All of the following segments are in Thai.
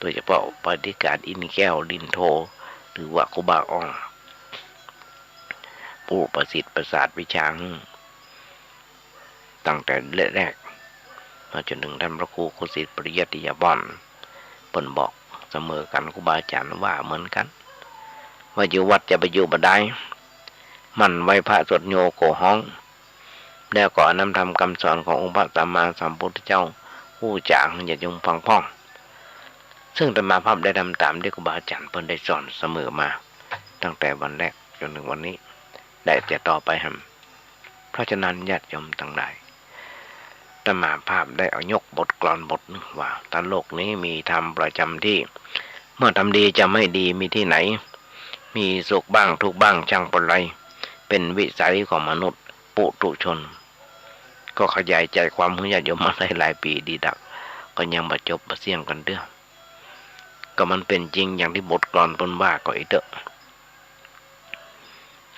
โดยเฉพาะปฏิการอินแก้วลินโทหรือว่าครูบาอ่องผู้ประสิทธิ์ประสาทวิชาตั้งแต่แรกมาจนถึงท่านพระครูโคสิทธิ์ปริยัติยาบอนเพิ่นบอกเสมอกันครูบาอาจารย์ว่าเหมือนกันว่าอยู่วัดจะไปอยู่บ่ได้มันไว้พระสวดโยโกห้องแล้วก็นำธรรมคำสอนขององค์พระสัมมาสัมพุทธเจ้าผู้จางอย่าจงฟังพ้องซึ่งธรรมาภาพได้ทำตามที่ครูบาอาจารย์เพิ่นได้สอนเสมอมาตั้งแต่วันแรกจนถึงวันนี้ได้แต่ต่อไปครับเพราะฉะนั้นญาติโยมทั้งหลายธรรมาภาพได้เอายกบทกลอนบทนึงว่าถ้าโลกนี้มีธรรมประจำที่เมื่อทำดีจะไม่ดีมีที่ไหนมีสุขบ้างทุกบ้างช่างปนไรเป็นวิสัยของมนุษย์ปุถุชนก็ขยายใจความของญาติโยมมาหลายปีดีดักก็ยังบรรจบมาเสี่ยงกันเด้อก็มันเป็นจริงอย่างที่บทกลอนเพิ่นว่าก็อีเด้อ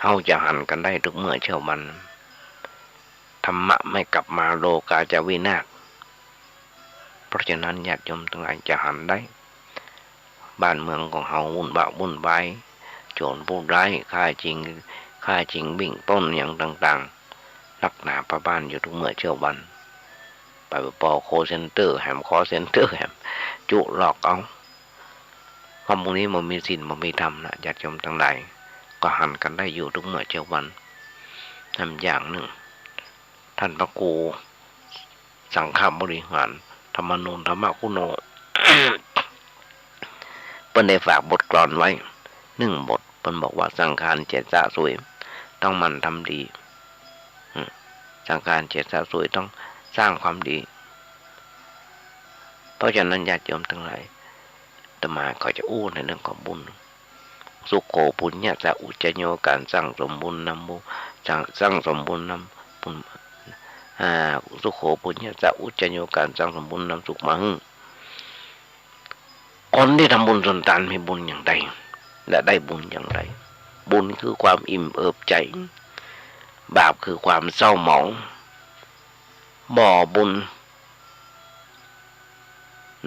เฮาจะหันกันได้ทุกเมื่อเช้าวันธรรมะไม่กลับมาโลกาจะวินาศเพราะฉะนั้นญาติโยมทั้งหลายจะหันได้บ้านเมืองของเฮาวุ่นวายโจรผู้ร้ายฆ่าจริงบิ่งปล้นอย่างต่างๆลักหนาประบ้านอยู่ทุกเมื่อเช้าวันไปปอโคเซ็นเตอร์แหมคอเซ็นเตอร์แหมจุหลอกเอาความพวกนี้มันมีศีลมันมีธรรมนะญาติโยมทั้งหลายก็หันกันได้อยู่ทุกเมื่อเช้าวันทำอย่างหนึ่งท่านพระครูสังฆบริหารธรรมนูญธรรมคุโน เพิ่นได้ฝากบทกลอนไว้1 บทเพิ่นบอกว่าสังขารเจตสะสวยต้องมันทำดีสังขารเจตสะสวยต้องสร้างความดีเพราะฉะนั้นญาติโยมทั้งหลายอาตมาก็จะอู้ในเรื่องของบุญสุโขปุญญะจะอุจจโยการสร้างสมบุญนำบุสร้างสมบุญนำบุญสุโขปุญญะจะอุจจโยการสร้างสมบุญนำสุขมาหึคนที่ทำบุญส่วนตานมีบุญอย่างใดและได้บุญอย่างไรบุญคือความอิ่มเอิบใจบาปคือความเศร้าหมองบ่อบุญ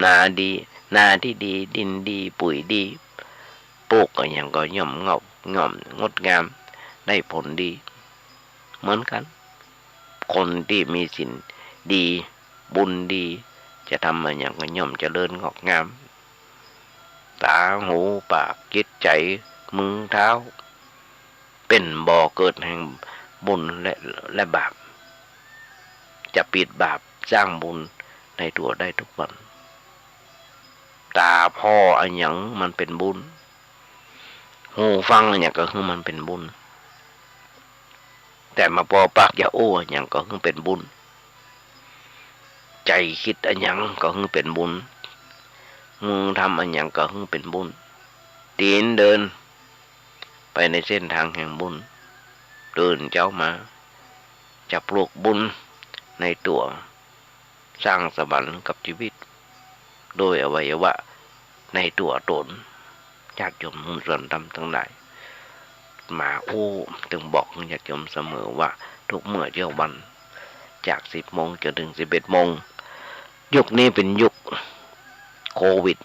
นาที่ดีดินดีปุ๋ยดีปลูกก็ยังก็ย่อมงดงามได้ผลดีเหมือนกันคนที่มีศีลดีบุญดีจะทำอะไรอย่างก็ย่อมเจริญงอกงามตาหูปากจิตใจมือเท้าเป็นบ่อเกิดแห่งบุญและบาปจะปิดบาปสร้างบุญในตัวได้ทุกวันตาพ่ออันหยังมันเป็นบุญหูฟังอันหยังก็คือมันเป็นบุญแต่มาปอปากอย่าโอ้อันหยังก็คือเป็นบุญใจคิดอันหยังก็คือเป็นบุญมือทำอันหยังก็คือเป็นบุญตีนเดินไปในเส้นทางแห่งบุญเดินเจ้ามาจะปลูกบุญในตัวสร้างสวรรค์กับชีวิตโดยอวัยวะในตัวตนญาติโยมมุ่งส่วนทำทั้งหลายมาถึงบอกญาติโยมเสมอว่าทุกเมื่อเช้าวันจาก10 โมงจนถึง11 โมงยุคนี้เป็นยุคโควิด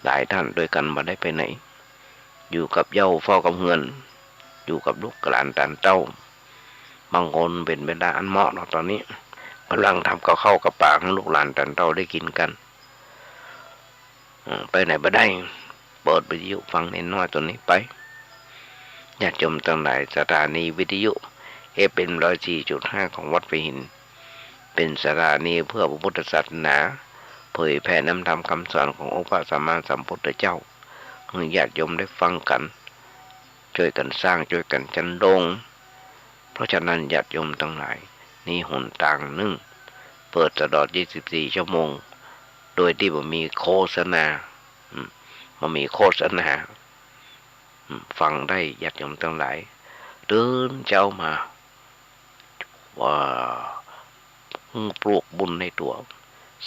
หลายท่านโดยกันมาได้ไปไหนอยู่กับเย้าเฝ้ากับเงินอยู่กับลูกหลานตานเต้าบางคนเป็นเวลาอันเหมาะตอนนี้กำลังทำกับข้าวกับปากให้ลูกหลานตานเต้าได้กินกันไปไหนบ่ได้เปิดวิทยุฟังเน้นน้อยตัวนี้ไปญาติโยมทั้งหลายสถานีวิทยุFM 104.5ของวัดไผ่หินเป็นสถานีเพื่อพระพุทธศาสนาเผยแผ่นำธรรมคำสอนขององค์พระสัมมาสัมพุทธเจ้าให้ญาติโยมได้ฟังกันช่วยกันสร้างช่วยกันจันโดงเพราะฉะนั้นญาติโยมทั้งหลายนี่หนทางหนึ่งเปิดตลอด24 ชั่วโมงโดยที่บ่มีโฆษณาบ่มีโฆษณาฟังได้ญาติโยมทั้งหลายเดินเจ้ามาว่าปลูกบุญในตัว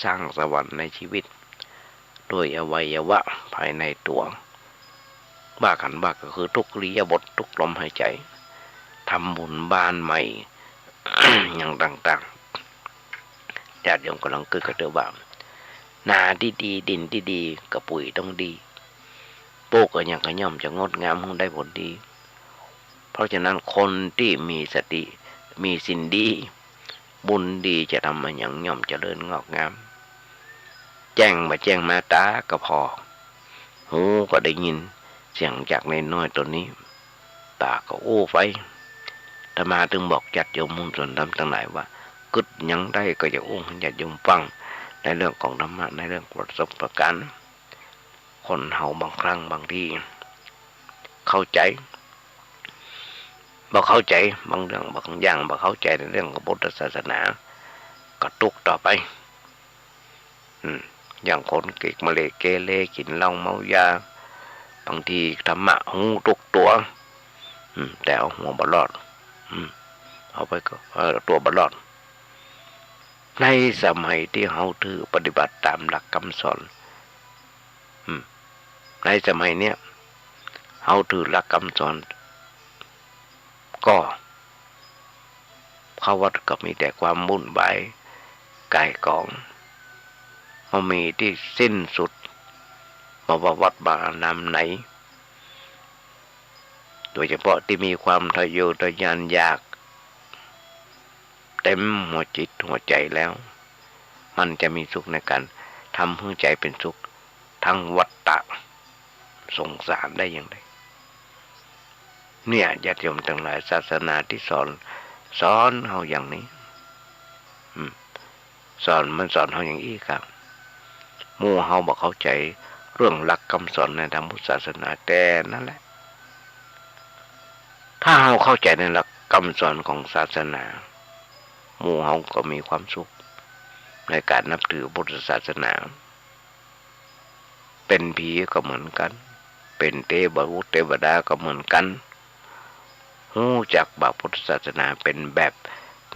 สร้างสวรรค์ในชีวิตโดยอวัยวะภายในตัวบ้ากันบ้าก็คือทุกอิริยาบถทุกลมหายใจทำบุญบ้านใหม่ อย่างต่างๆญาติโยมกำลังเกิดกระเตือบ่า นาที่ดีดินที่ดีกระปุ๋ยต้องดีปลูกก็ยังกระย่อมจะงดงามได้ผลดีเพราะฉะนั้นคนที่มีสติมีสินดีบุญดีจะทำมาอย่างย่อมเจริญงอกงามแจ้งมาตาก็พอหูก็ได้ยินเสียงจากในน้อยตัวนี้ตาก็โอ้ไปธรรมาถึงบอกจัดโยมมุมส่วนดำทั้งหลายว่ากึดยังได้ก็จะอุ้งจัดโยมฟังในเรื่องของธรรมะในเรื่องประสบการณ์คนเฮาบางครั้งบางทีเข้าใจบ่เข้าใจบางเรื่องบางอย่างบ่เข้าใจในเรื่องของพุทธศาสนาก็ตุกต่อไปอย่างคนเกกมะเลเกเรกินเหล้าเมายาบางทีธรรมะหูตุกตัวแต่เอาหัวบ่รอดเอาไปก็ตัวบ่รอดในสมัยที่เฮาถือปฏิบัติตามหลักคำสอนในสมัยเนี้ยเฮาถือหลักคำสอนก็เขาวัดก็มีแต่ความวุ่นวายกายกองมันมีที่สิ้นสุดมาว่าวัดบางนำไหนโดยเฉพาะที่มีความทะเยอทะยานอยากเต็มหัวจิตหัวใจแล้วมันจะมีสุขในการทำให้ใจเป็นสุขทั้งวัฏฏะสงสารได้อย่างไรเนี่ยญาติโยมทั้งหลายศาสนาที่สอนเฮาอย่างนี้สอนเฮาอย่างนี้ครับหมู่เฮาบ่เข้าใจเรื่องหลักคำสอนในทางพุทธศาสนาแต่นั่นแหละถ้าเฮาเข้าใจในหลักคำสอนของศาสนาหมู่เฮาก็มีความสุขในการนับถือพุทธศาสนาเป็นผีก็เหมือนกันเป็นเทวดาก็เหมือนกันรู้จักว่าพุทธศาสนาเป็นแบบ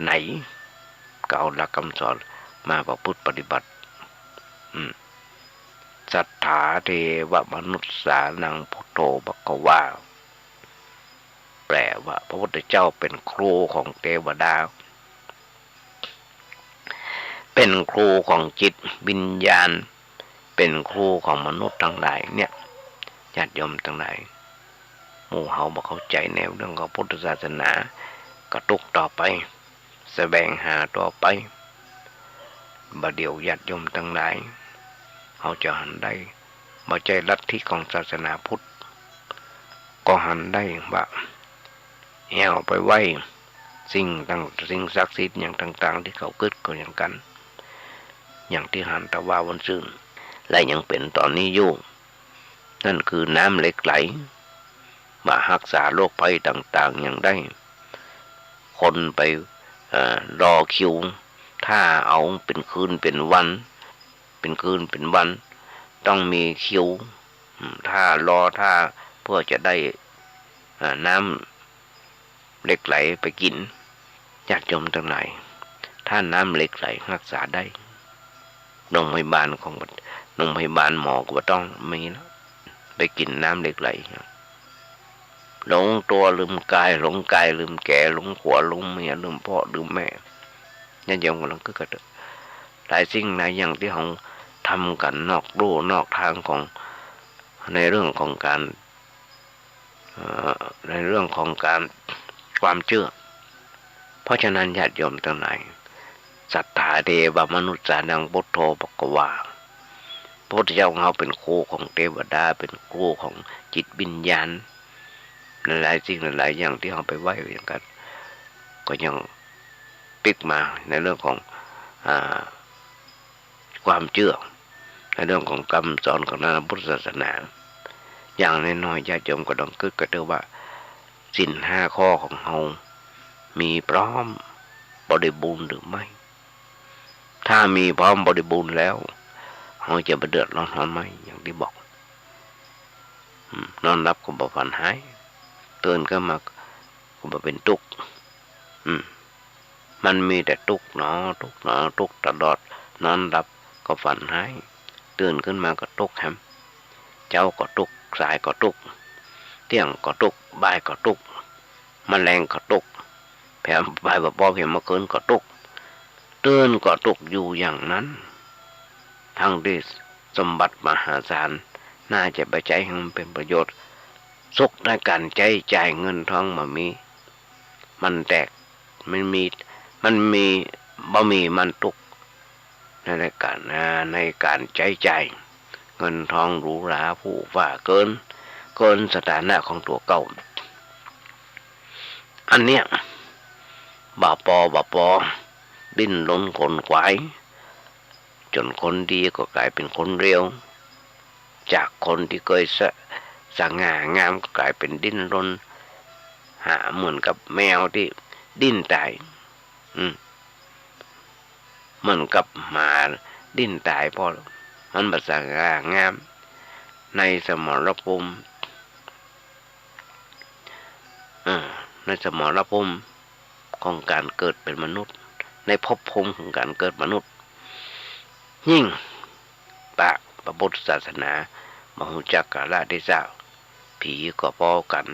ไหนก็เอาหลักคำสอนมาประพฤติปฏิบัติสัทธาเทวมนุษย์สานังพุทโธภควาแปลว่าพระพุทธเจ้าเป็นครูของเทวดาเป็นครูของจิตวิญญาณเป็นครูของมนุษย์ทั้งหลายเนี่ยญาติโยมทั้งหลายหมู่เฮาบ่เข้าใจแนวเรื่องของพุทธศาสนากระตุกต่อไปแสวงหาต่อไปบ่เดี๋ยวญาติโยมทั้งหลายเฮาจะหันได้บ่ใจลัทธิของศาสนาพุทธก็หันได้ว่าแห่ไปไว้สิ่งศักดิ์สิทธิ์อย่างต่างๆที่เขาเกิดก็อย่างกันอย่างที่หันตะวาวันซึ่งและยังเป็นตอนนี้อยู่นั่นคือน้ำเหล็กไหลมารักษาโรคภัยต่างๆอย่างได้คนไปรอคิวถ้าเอาเป็นคืนเป็นวันต้องมีคิวถ้ารอเพื่อจะได้น้ำเหล็กไหลไปกินญาติโยมทั้งหลายถ้าน้ำเหล็กไหลรักษาได้โรงพยาบาลหมอก็ต้องมีนะไปกินน้ำเหล็กไหลหลงตัวลืมกายลืมแก่หลงผัวหลงเมียลืมพ่อลืมแม่ญาติโยมกำลังกระตุ้นหลายสิ่งหลายอย่างที่เราทำกันนอกลู่นอกทางของในเรื่องของการความเชื่อเพราะฉะนั้นญาติโยมทั้งหลายสัทธาเทวมนุษย์สานังพุทโธภควาพระพุทธเจ้าของเราเป็นครูของเทวดาเป็นครูของจิตวิญญาณหลายสิ่งหลายอย่างที่เราไปไหว้อย่างกันก็ยังปิกมาในเรื่องของความเชื่อในเรื่องของคำสอนของพุทธศาสนาอย่างน้อยๆญาติโยมก็ต้องคิดกันด้วยว่าศีล5 ข้อของเรามีพร้อมบริบูรณ์หรือไม่ถ้ามีพร้อมบริบูรณ์แล้วเราจะไปเดือดร้อนไหมอย่างที่บอกนอนรับก็บ่ฝันหายตื่นก็มาก็บ่เป็นทุกข์มันมีแต่ทุกข์ทุกข์ตลอดนอนรับก็ฝันหายตื่นขึ้นมาก็ทุกข์แฮมเจ้าก็ทุกข์สายก็ทุกข์เที่ยงก็ทุกข์บ่ายก็ทุกข์แมลงก็ทุกข์แผ่บ่ายบ่พอเพียงเมื่อคืนก็ทุกข์ตื่นก็ทุกข์อยู่อย่างนั้น ทั้งที่สมบัติมหาศาลน่าจะไปใช้ให้มันเป็นประโยชน์สุขในการใช้จ่ายเงินทองมามีมันแตกมันมีบ่มีมันตุกในการใช้จ่ายเงินทองหรูหราผู้ฝ่าเกินสถานะของตัวเก่าอันเนี้ยบ่ปอดิ้นรนขนขวายจนคนดีก็กลายเป็นคนเร็วจากคนที่เคยสง่างามก็กลายเป็นดิ้นรนหาเหมือนกับแมวที่ดิ้นตายเหมือนกับหมาดิ้นตายเพราะมันบ่สง่างามในสมรภูมิในสมรภูมิของการเกิดเป็นมนุษย์ในภพภูมิของการเกิดมนุษย์ยิ่งพระพุทธศาสนาบ่ฮู้จักกาลเทศะผีก็พ้อกัน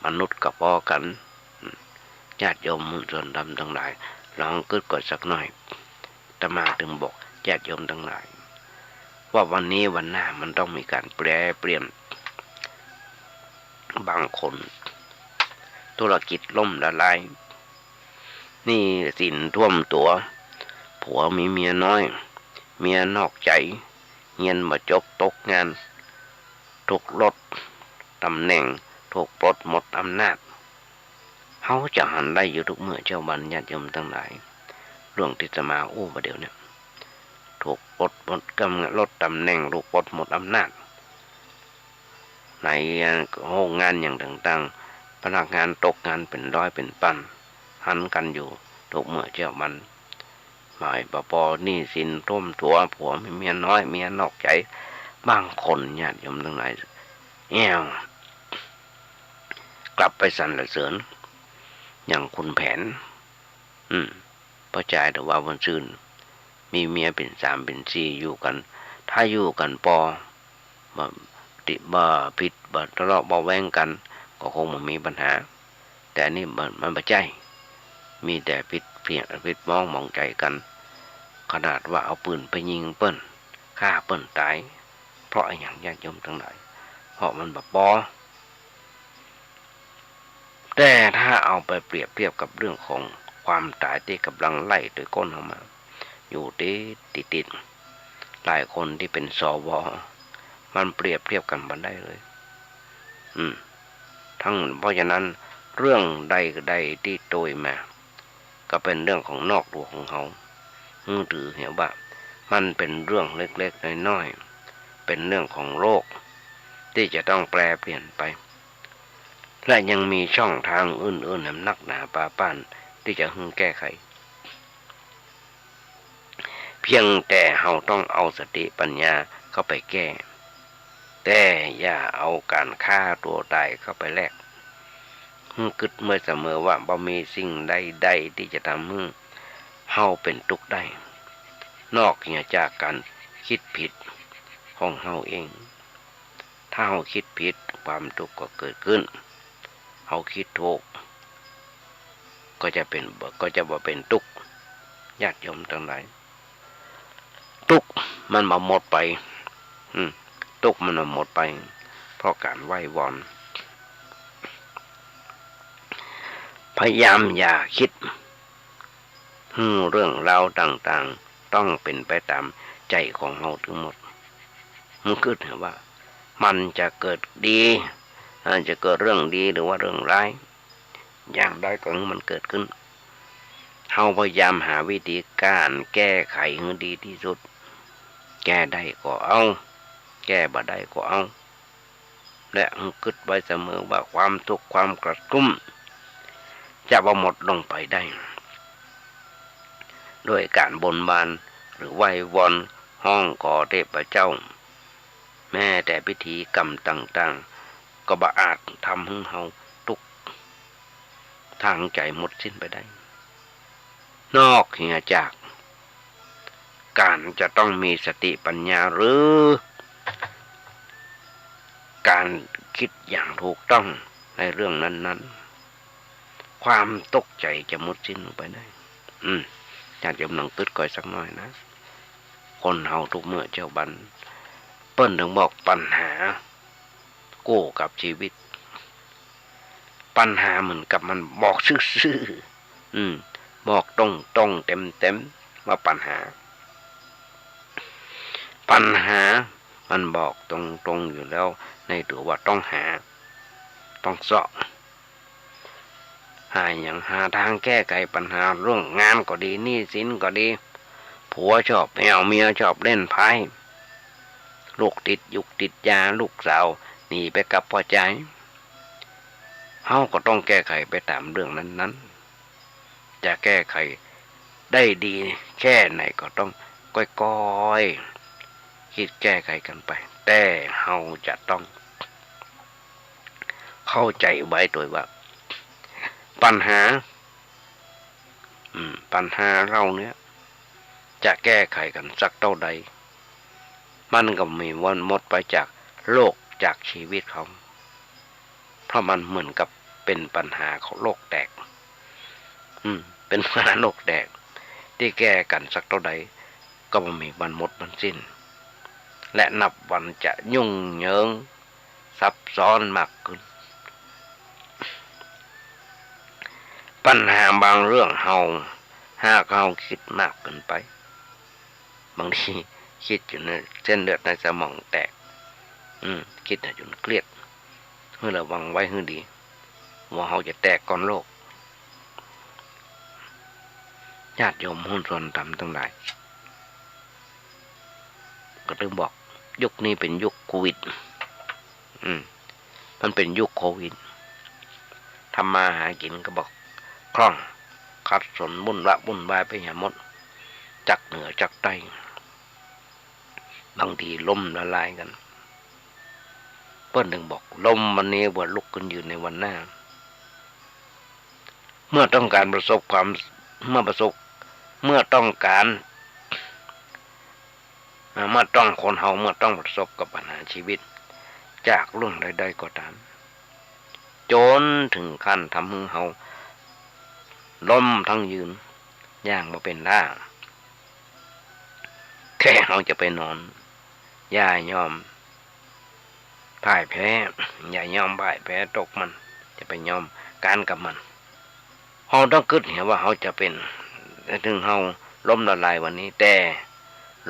มนุษย์ก็พ้อกันญาติโยมมุชนดำทั้งหลายลองคิดก่อนสักหน่อยอาตมาถึงบอกญาติโยมทั้งหลายว่าวันนี้วันหน้ามันต้องมีการแปรเปลี่ยนบางคนธุรกิจล่มละลายนี่สินท่วมตัวผัวมีเมียน้อยเมียนอกใจเงียนมาจบตกงานถูกลดตำแหน่งถูกปลดหมดอำนาจเขาจะหันได้อยู่ทุกเมื่อเจ้าบัญญาติโยมทั้งหลายเรื่องที่จะมาประเดี๋ยวเนี่ยถูกปลดหมดกำลดตำแหน่งถูกปลดหมดอำนาจในโรงงานอย่างต่างๆพนักงานตกงานเป็นร้อยเป็นพันหันกันอยู่ทุกเมื่อเจ้าบัญหมายปอนี่สินท่วมตัวผัวมีเมียน้อยเมียนอกใจบางคนญาติโยมทั้งหลายกลับไปสรรเสริญอย่างคุณแผนพระจายแต่ว่าวันซื่นมีเมียเป็น3เป็น4อยู่กันถ้าอยู่กันบ่ผิดบ่ทะเลาะบ่แว้งกันก็คงไม่มีปัญหาแต่นี่มันบ่ใช่มีแต่ผิดมองใจกันขนาดว่าเอาปืนไปยิงเปิ้นฆ่าเปิ้นตายเพราะอย่างญาติโยมทั้งหลายเพราะมันบ่แต่ถ้าเอาไปเปรียบเทียบกับเรื่องของความตายที่กำลังไล่โดยก้นเข้ามาอยู่ติดหลายคนที่เป็นสวมันเปรียบเทียบกันบ่ได้เลยทั้งเพราะฉะนั้นเรื่องใดที่โดยมาก็เป็นเรื่องของนอกตัวของเขาถือเห็นว่ามันเป็นเรื่องเล็กๆน้อยๆเป็นเรื่องของโลกที่จะต้องแปรเปลี่ยนไปและยังมีช่องทางอื่นๆนักหนาปาป้านที่จะแก้ไขเพียงแต่เราต้องเอาสติปัญญาเข้าไปแก้แต่อย่าเอาการฆ่าตัวตายเข้าไปแลกคิดเมื่อเสมอว่าบ่มีสิ่งใดที่จะทำให้เฮาเป็นทุกข์ได้นอกจากการคิดผิดของเฮาเองถ้าเฮาคิดผิดความทุกข์ก็เกิดขึ้นเฮาคิดถูกก็จะบ่เป็นทุกข์ญาติโยมทั้งหลายทุกข์มันมาหมดไปทุกข์มันมาหมดไปเพราะการไหว้วอนพยายามอย่าคิดเรื่องราวต่างๆต้องเป็นไปตามใจของเราทั้งหมดมันคิดว่ามันจะเกิดดีจะเกิดเรื่องดีหรือว่าเรื่องร้ายอย่างใดก็มันเกิดขึ้นเราพยายามหาวิธีการแก้ไขให้ดีที่สุดแก้ได้ก็เอาแก้บ่ได้ก็เอาและคิดไว้เสมอว่าความทุกข์ความกระตุ้มจะบ่หมดลงไปได้โดยการบนบานหรือไหว้วอนห้องขอเทพเจ้าแม้แต่พิธีกรรมต่างๆก็บ่อาจทำให้เฮาทุกข์ทางใจหมดสิ้นไปได้นอกเหนือจากการจะต้องมีสติปัญญาหรือการคิดอย่างถูกต้องในเรื่องนั้นๆความตกใจจะหมดสิ้นลงไปได้ญาติโยมลองคิดก่อนสักหน่อยนะ คนเฮาทุกเมื่อเจ้าบันเปิ้นถึงบอกปัญหาโก้กับชีวิตปัญหาเหมือนกับมันบอกซื่อๆบอกตรงๆเต็มว่าปัญหามันบอกตรงๆอยู่แล้วในตัวว่าต้องหาต้องเสาะหาอย่างหาทางแก้ไขปัญหาเรื่องงานก็ดีหนี้สินก็ดีผัวชอบแมวเมียชอบเล่นไพ่ลูกติดยุกติดยาลูกสาวหนีไปกับพ่อใจเฮาก็ต้องแก้ไขไปตามเรื่องนั้นๆจะแก้ไขได้ดีแค่ไหนก็ต้องค่อยๆคิดแก้ไขกันไปแต่เฮาจะต้องเข้าใจไว้โดยว่าปัญหาเราเนี่ยจะแก้ไขกันสักเท่าใดมันก็มีวันหมดไปจากโลกจากชีวิตเขาเพราะมันเหมือนกับเป็นปัญหาของโลกแตกเป็นปัญหาโลกแตกที่แก้กันสักเท่าใดก็ไม่มีวันหมดวันสิ้นและนับวันจะยุ่งเหยิงซับซ้อนมากขึ้นปัญหาบางเรื่องเฮาคิดมากเกินไปบางทีคิดอยู่ในเส้นเลือดในสมองแตกคิดจนเครียดเมื่อระวังไว้ให้ดีว่าเฮาจะแตกก่อนโลกญาติโยมหุ้นส่วนทำทั้งหลายก็ต้องบอกยุคนี้เป็นยุคโควิดมันเป็นยุคโควิดทำมาหากินก็บอกคล่องขัดสนวุ่นวายไปหมดจักเหนือจักใต้บางทีล้มละลายกันเปิ้นถึงบอกล้มวันนี้ว่าลุกขึ้นยืนในวันหน้าเมื่อต้องการประสบความเมื่อต้องการคนเฮาเมื่อต้องประสบกับปัญหาชีวิตจากเรื่องใดๆก็ตามจนถึงขั้นทำให้เฮาล้มทั้งยืนย่างมาเป็นท่าแค่เฮาจะไปนอนอย่ายอมพ่ายแพ้อย่ายอมพ่ายแพ้ตกมันจะไปยอมการกับมันเฮาต้องคิดเห็นว่าเฮาจะเป็นถึงเฮาล้มละลายวันนี้แต่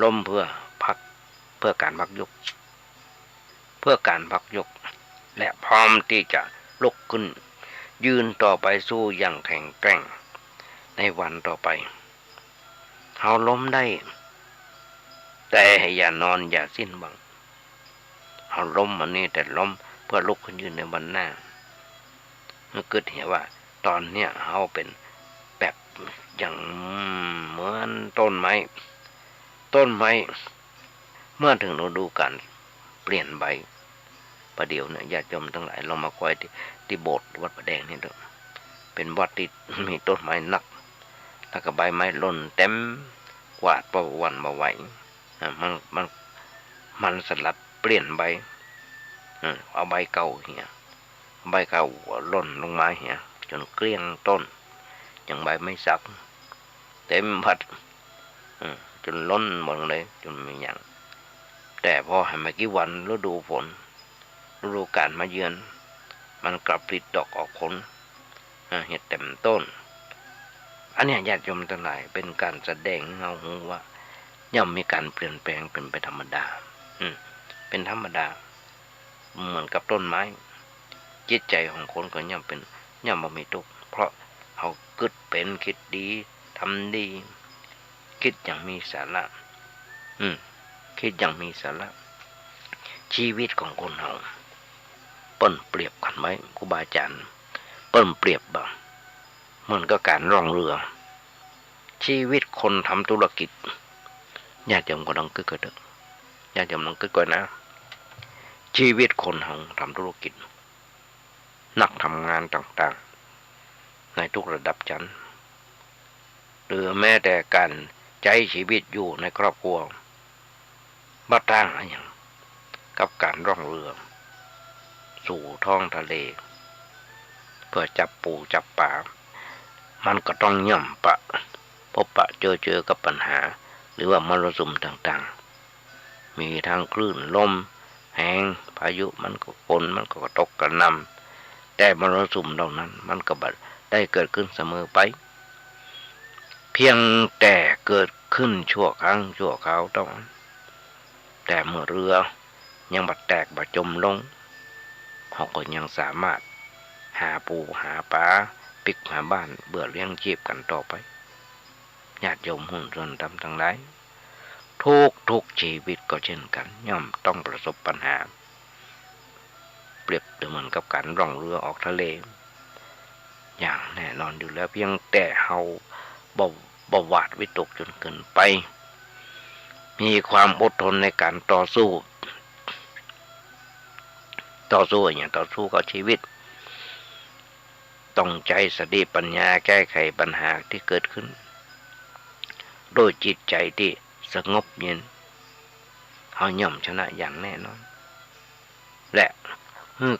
ล้มเพื่อการพักยกและพร้อมที่จะลุกขึ้นยืนต่อไปสู้อย่างแข็งแกร่งในวันต่อไปเฮาล้มได้แต่อย่านอนอย่าสิ้นหวังเฮาล้มวันนี้แต่ล้มเพื่อลุกขึ้นยืนในวันหน้าเมื่อเกิดเห็นว่าตอนเนี้ยเฮาเป็นแบบอย่างเหมือนต้นไม้เมื่อถึงฤดูกาลเปลี่ยนใบประเดี๋ยวเนี่ยญาติโยมทั้งหลายลองมาคอยที่โบสถ์วัดประแดงนี่ดูเป็นวัดที่มีต้นไม้หนักแล้วก็ใบไม้หล่นเต็มกวาดประวันมาไหวมันสลัดเปลี่ยนใบเอาใบเก่าเหี่ยใบเก่าหล่นลงมาเหี่ยจนเกลี้ยงต้นอย่างใบไม่สักเต็มพัดจนล้นหมดเลยจนไม่ยังแต่พอให้มากี่วันฤดูฝนฤดูกาลมาเยือนมันกลับผลิดอกออกผลเห็ดเต็มต้นอันนี้ญาติโยมทั้งหลายเป็นการแสดงเงาหูว่าย่อมมีการเปลี่ยนแปลงเป็นไปธรรมดาเป็นธรรมดาเหมือนกับต้นไม้จิตใจของคนก็ย่อมบ่มีทุกข์เพราะเขาคิดดีทำดีคิดอย่างมีสาระคิดอย่างมีสาระชีวิตของคนเราเปิ้นเปรียบกันไว้ครูบาอาจารย์เปิ้นเปรียบบ่เหมือนกับการล่องเรือชีวิตคนทำธุรกิจญาติโยมก็ต้องคิดกันญาติโยมต้องคิดก่อนนะชีวิตคนเราทำธุรกิจนักทำงานต่างๆในทุกระดับชั้นหรือแม้แต่การใช้ชีวิตอยู่ในครอบครัวบ้าตั้งอะไรอย่างกับการร่องเรือสู่ท้องทะเลเพื่อจับปูจับปลามันก็ต้องย่อมพบปะเจอกับปัญหา รือว่ามรสุมต่างๆมีทั้งคลื่นลมแห้งพายุมันก็ฝนมันก็ตกกระหน่ำแต่มรสุมเหล่านั้นมันก็บัดได้เกิดขึ้นเสมอไปเพียงแต่เกิดขึ้นชั่วครั้งชั่วคราวต้องแต่เมื่อเรือยังบัดแตกบัดจมลงเขาก็ยังสามารถหาปูหาปลาปิกหาบ้านเบื่อเลี้ยงชีพกันต่อไปญาติโยมหุ้นส่วนทำทั้งหลายทุกชีวิตก็เช่นกันย่อมต้องประสบปัญหาเปรียบเหมือนกับการล่องเรือออกทะเลอย่างแน่นอนอยู่แล้วเพียงแต่เฮาบ่หวาดวิตกจนเกินไปมีความอดทนในการต่อสู้อย่างต่อสู้กับชีวิตต้องใจสติปัญญาแก้ไขปัญหาที่เกิดขึ้นโดยจิตใจที่สงบเย็นเฮาย่อมชนะอย่างแน่นอนและ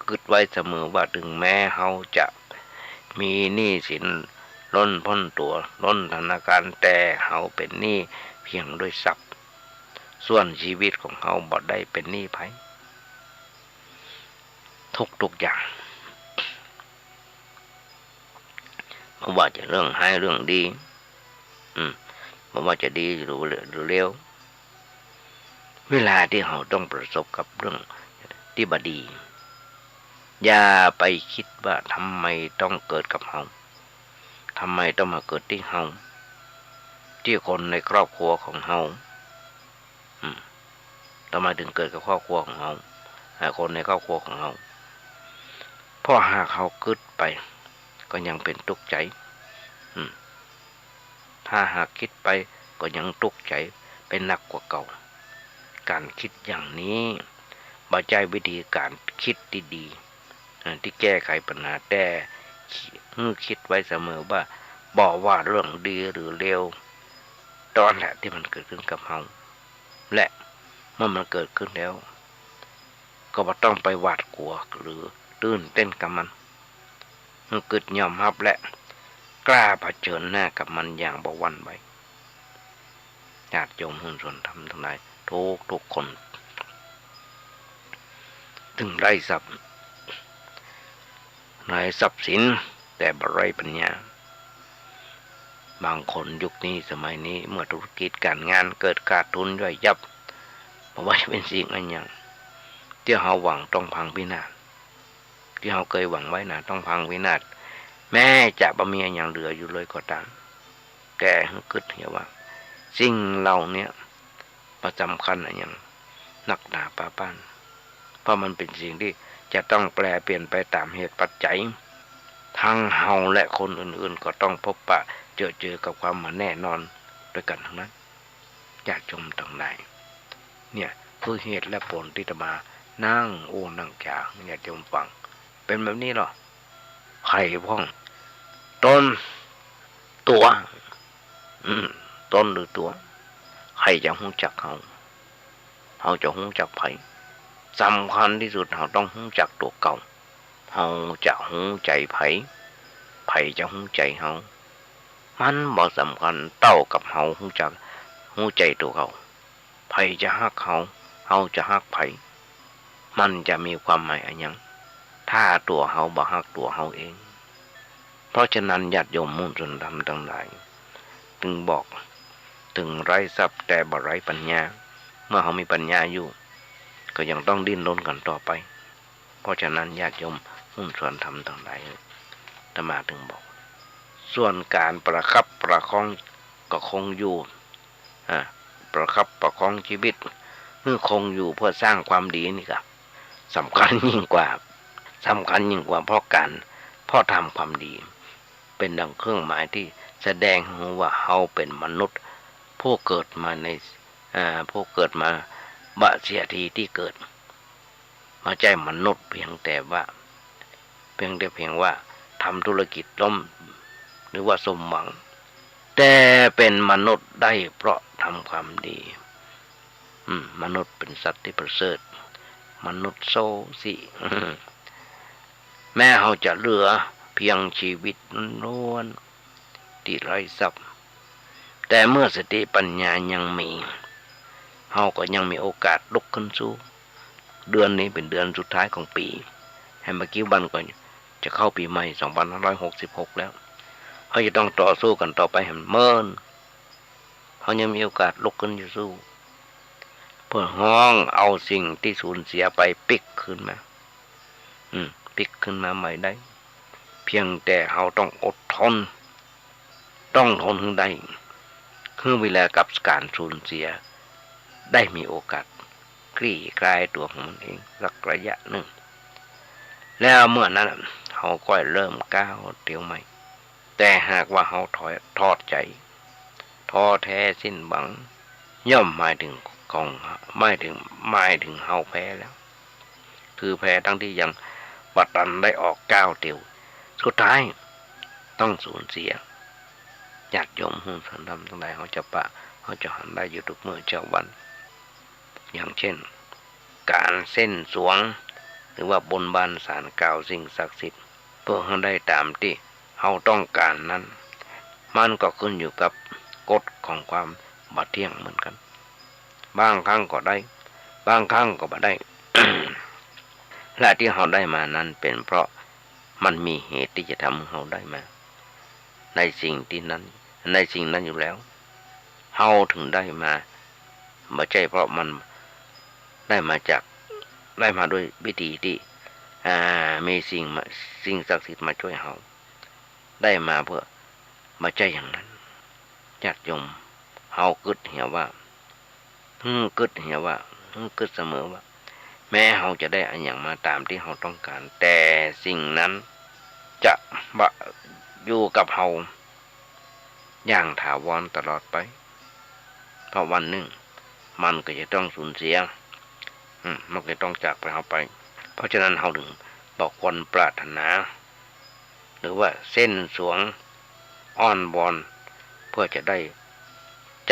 คิดไว้เสมอว่าถึงแม้เฮาจะมีหนี้สินล้นพ้นตัวล้นธนาคารแต่เฮาเป็นหนี้เพียงด้วยทรัพย์ส่วนชีวิตของเฮาบ่ได้เป็นหนี้ไผทุกอย่างไม่ว่าจะเรื่องให้เรื่องดีไม่ว่าจะดีหรือเลวเวลาที่เราต้องประสบกับเรื่องที่บดีอย่าไปคิดว่าทำไมต้องเกิดกับเราทำไมต้องมาเกิดที่เราที่คนในครอบครัวของเราทำไมถึงเกิดกับครอบครัวของเราคนในครอบครัวของเราเพราะหากเขาคิดไปก็ยังเป็นทุกข์ใจถ้าหากคิดไปก็ยังทุกข์ใจเป็นหนักกว่าเก่าการคิดอย่างนี้บ่ใช่วิธีการคิดดีๆที่แก้ไขปัญหาแต่คิดไว้เสมอว่าบอกว่าเรื่องดีหรือเลวตอนแหละที่มันเกิดขึ้นกับเราและเมื่อมันเกิดขึ้นแล้วก็บ่ต้องไปหวาดกลัวหรือตื่นเต้นกับมันเกิดยอมรับและกล้าเผชิญหน้ากับมันอย่างบ่หวั่นไหวญาติโยมหุ้นส่วนธรรมทั้งหลายทุกคนถึงไร้ทรัพย์สินแต่บ่ไร้ปัญญาบางคนยุคนี้สมัยนี้เมื่อธุรกิจการงานเกิดขาดทุนย่อยยับเพราะว่าเป็นสิ่งอันอย่างที่เราหวังต้องพังพินาศที่เราเคยหวังไว้นะต้องพังพินาศแม้จะบ่มีอย่างเหลืออยู่เลยก็ตามแต่คิดเห็นว่าสิ่งเหล่านี้ประสำคัญอย่างนักหนาป่าป้านเพราะมันเป็นสิ่งที่จะต้องแปลเปลี่ยนไปตามเหตุปัจจัยทั้งเฮาและคนอื่นๆก็ต้องพบปะเจอกับความมาแน่นอนด้วยกันทั้งนั้นญาติโยมทั้งหลายเนี่ยคือเหตุและผลที่จะมานั่งนั่งจากญาติโยมฟังเป็นแบบนี้หรอไข่พ้องต้นตัวต้นหรือตัวใครจะรู้จักเขาจะรู้จักไผสำคัญที่สุดเราต้องรู้จักตัวเก่าเราจะรู้ใจไผจะรู้ใจเรามันบ่สำคัญเท่ากับเรารู้ใจตัวเขาไผจะฮักเขาจะฮักไผมันจะมีความหมายอะไรยังถ้าตัวเขาบ่ฮักตัวเขาเองเพราะฉะนั้นญาติโยมมุ่งจนทำทั้งหลายถึงบอกถึงไร้ทรัพย์แต่บ่ไร้ปัญญาเมื่อเขามีปัญญาอยู่ก็ยังต้องดิ้นรนกันต่อไปเพราะฉะนั้นญาติโยมมุ่งส่วนทำทั้งหลายอาตมาถึงบอกส่วนการประคับประคองก็คงอยู่ประคับประคองชีวิตคงอยู่เพื่อสร้างความดีนี่ครับสำคัญยิ่งกว่าเพราะทำความดีเป็นดังเครื่องหมายที่แสดงว่าเราเป็นมนุษย์ผู้เกิดมาบะเสียทีที่เกิดมาใจมนุษย์เพียงแต่ว่าทำธุรกิจล้มหรือว่าสมหวังแต่เป็นมนุษย์ได้เพราะทำความดีมนุษย์เป็นสัตว์ที่ประเสริฐมนุษย์โซสิแม้เขาจะเหลือเพียงชีวิตล้วนที่ไร้ทรัพย์ แต่เมื่อสติปัญญายังมีเฮาก็ยังมีโอกาสลุกขึ้นสู้เดือนนี้เป็นเดือนสุดท้ายของปีให้เมื่อกี้วันก่อนจะเข้าปีใหม่2566แล้วเขาจะต้องต่อสู้กันต่อไปให้เมินเขายังมีโอกาสลุกขึ้นอยู่สู้เพื่อห้องเอาสิ่งที่สูญเสียไปปิกขึ้นมาปิกขึ้นมาใหม่ได้เพียงแต่เขาต้องอดทนต้องทนถึงได้คือเวลากับการสูญเสียได้มีโอกาสคลี่คลายตัวของมันเองสักระยะหนึ่งแล้วเมื่อนั้นเขาก็เริ่มก้าวเที่ยวใหม่แต่หากว่าเขาทอดใจท้อแท้สิ้นหวังย่อมหมายถึงหมายถึงเฮาแพ้แล้วคือแพ้ทั้งที่ยังบัดดันได้ออกก้าวเดียวสุดท้ายต้องสูญเสียญาติโยมหุ้นสันดำทั้งหลายเขาจะหันได้อยู่ทุกเมื่อเช้าวันอย่างเช่นการเส้นสวงหรือว่าบนบานศาลกล่าวสิ่งศักดิ์สิทธิ์เพื่อให้ได้ตามที่เขาต้องการนั้นมันก็ขึ้นอยู่กับกฎของความบัดเที่ยงเหมือนกันบางครั้งก็ได้บางครั้งก็ไม่ได้ และที่เขาได้มานั้นเป็นเพราะมันมีเหตุที่จะทำให้เขาได้มาในสิ่งนั้นอยู่แล้วเขาถึงได้มาไม่ใช่เพราะมันได้มาด้วยวิธีที่มีสิ่งศักดิ์สิทธิ์มาช่วยเขาได้มาเพื่อมาใจอย่างนั้นญาติโยมเขากึดเหี่ยวว่ากึดเสมอว่าแม้เขาจะได้อันอย่างมาตามที่เขาต้องการแต่สิ่งนั้นจะอยู่กับเขาอย่างถาวรตลอดไปเพราะวันหนึ่งมันก็จะต้องสูญเสียมันก็ต้องจากไปเขาไปเพราะฉะนั้นเขาถึงบอกคนปรารถนาหรือว่าเส้นสวงอ้อนวอนเพื่อจะเป็น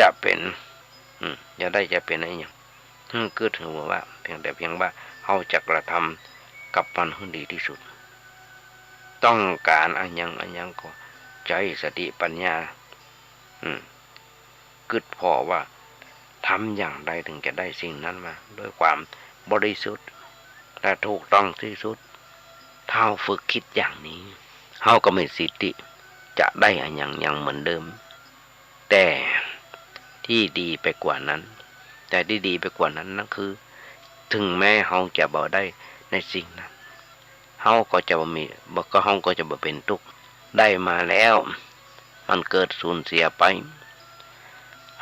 จะเป็นอะไรอย่างคือถือว่าเพียงว่าเขาจะกระทำกับมันให้ดีที่สุดต้องการอันยังก็ใจสติปัญญากึดพอว่าทำอย่างใดถึงจะได้สิ่งนั้นมาด้วยความบริสุทธิ์และถูกต้องที่สุดเท่าฝึกคิดอย่างนี้เขาก็ไม่สิทธิจะได้อันอย่างเหมือนเดิมแต่ที่ดีไปกว่านั้นนั่นคือถึงแม้เขาจะบ่ได้ในสิ่งนั้นเขาก็จะบ่เป็นทุกข์ได้มาแล้วมันเกิดสูญเสียไป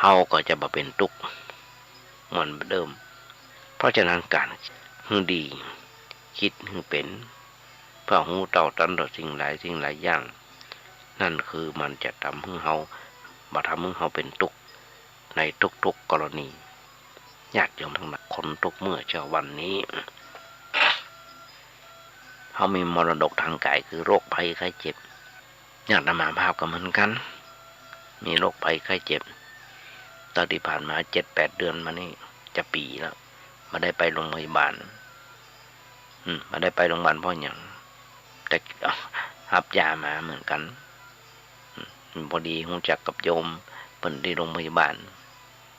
เขาก็จะบ่เป็นทุกข์เหมือนเดิมเพราะฉะนั้นการให้ดีคิดให้เป็นเพื่อหูเต่าตันต่อสิ่งหลายอย่างนั่นคือมันจะทำให้เขาเป็นทุกข์ในทุกกรณีญาติโยมทั้งหลายคนทุกเมื่อเช้าวันนี้เขามีมรดกทางกายคือโรคภัยไข้เจ็บญาติมาภาพก็เหมือนกันมีโรคภัยไข้เจ็บตอนที่ผ่านมา 7-8 เดือนมานี่จะปีแล้วมาได้ไปโรงพยาบาลมาได้ไปโรงพยาบาลเพราะอย่างแต่รับยามาเหมือนกันพอดีรู้จักกับโยมเปิ่นที่โรงพยาบาล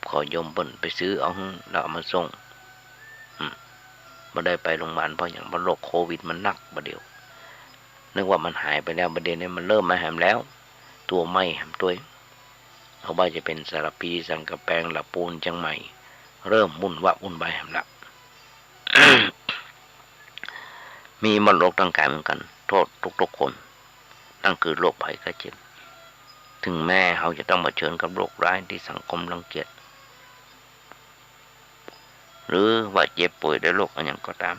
ขอโยมเปิ่นไปซื้อเอาแล้วเอามาส่งมาได้ไปโรงพยาบาลเพราะอย่างโรคโควิดมันหนักประเดี๋ยวนึกว่ามันหายไปแล้วประเดี๋ยวนี้มันเริ่มมาแหมแล้วตัวไหม้แหมตัวเอาไว้จะเป็นสารพีสังกะแปงละปูนจังใหม่เริ่มวุ่นวายแหมละ มีมรดกทางกายเหมือนกันโทษทุกคนนั่นคือโรคภัยไข้เจ็บถึงแม้เขาจะต้องมาเผชิญกับโรคร้ายที่สังคมรังเกียจหรือว่าเจ็บป่วยด้วยโรคอะไรก็ตาม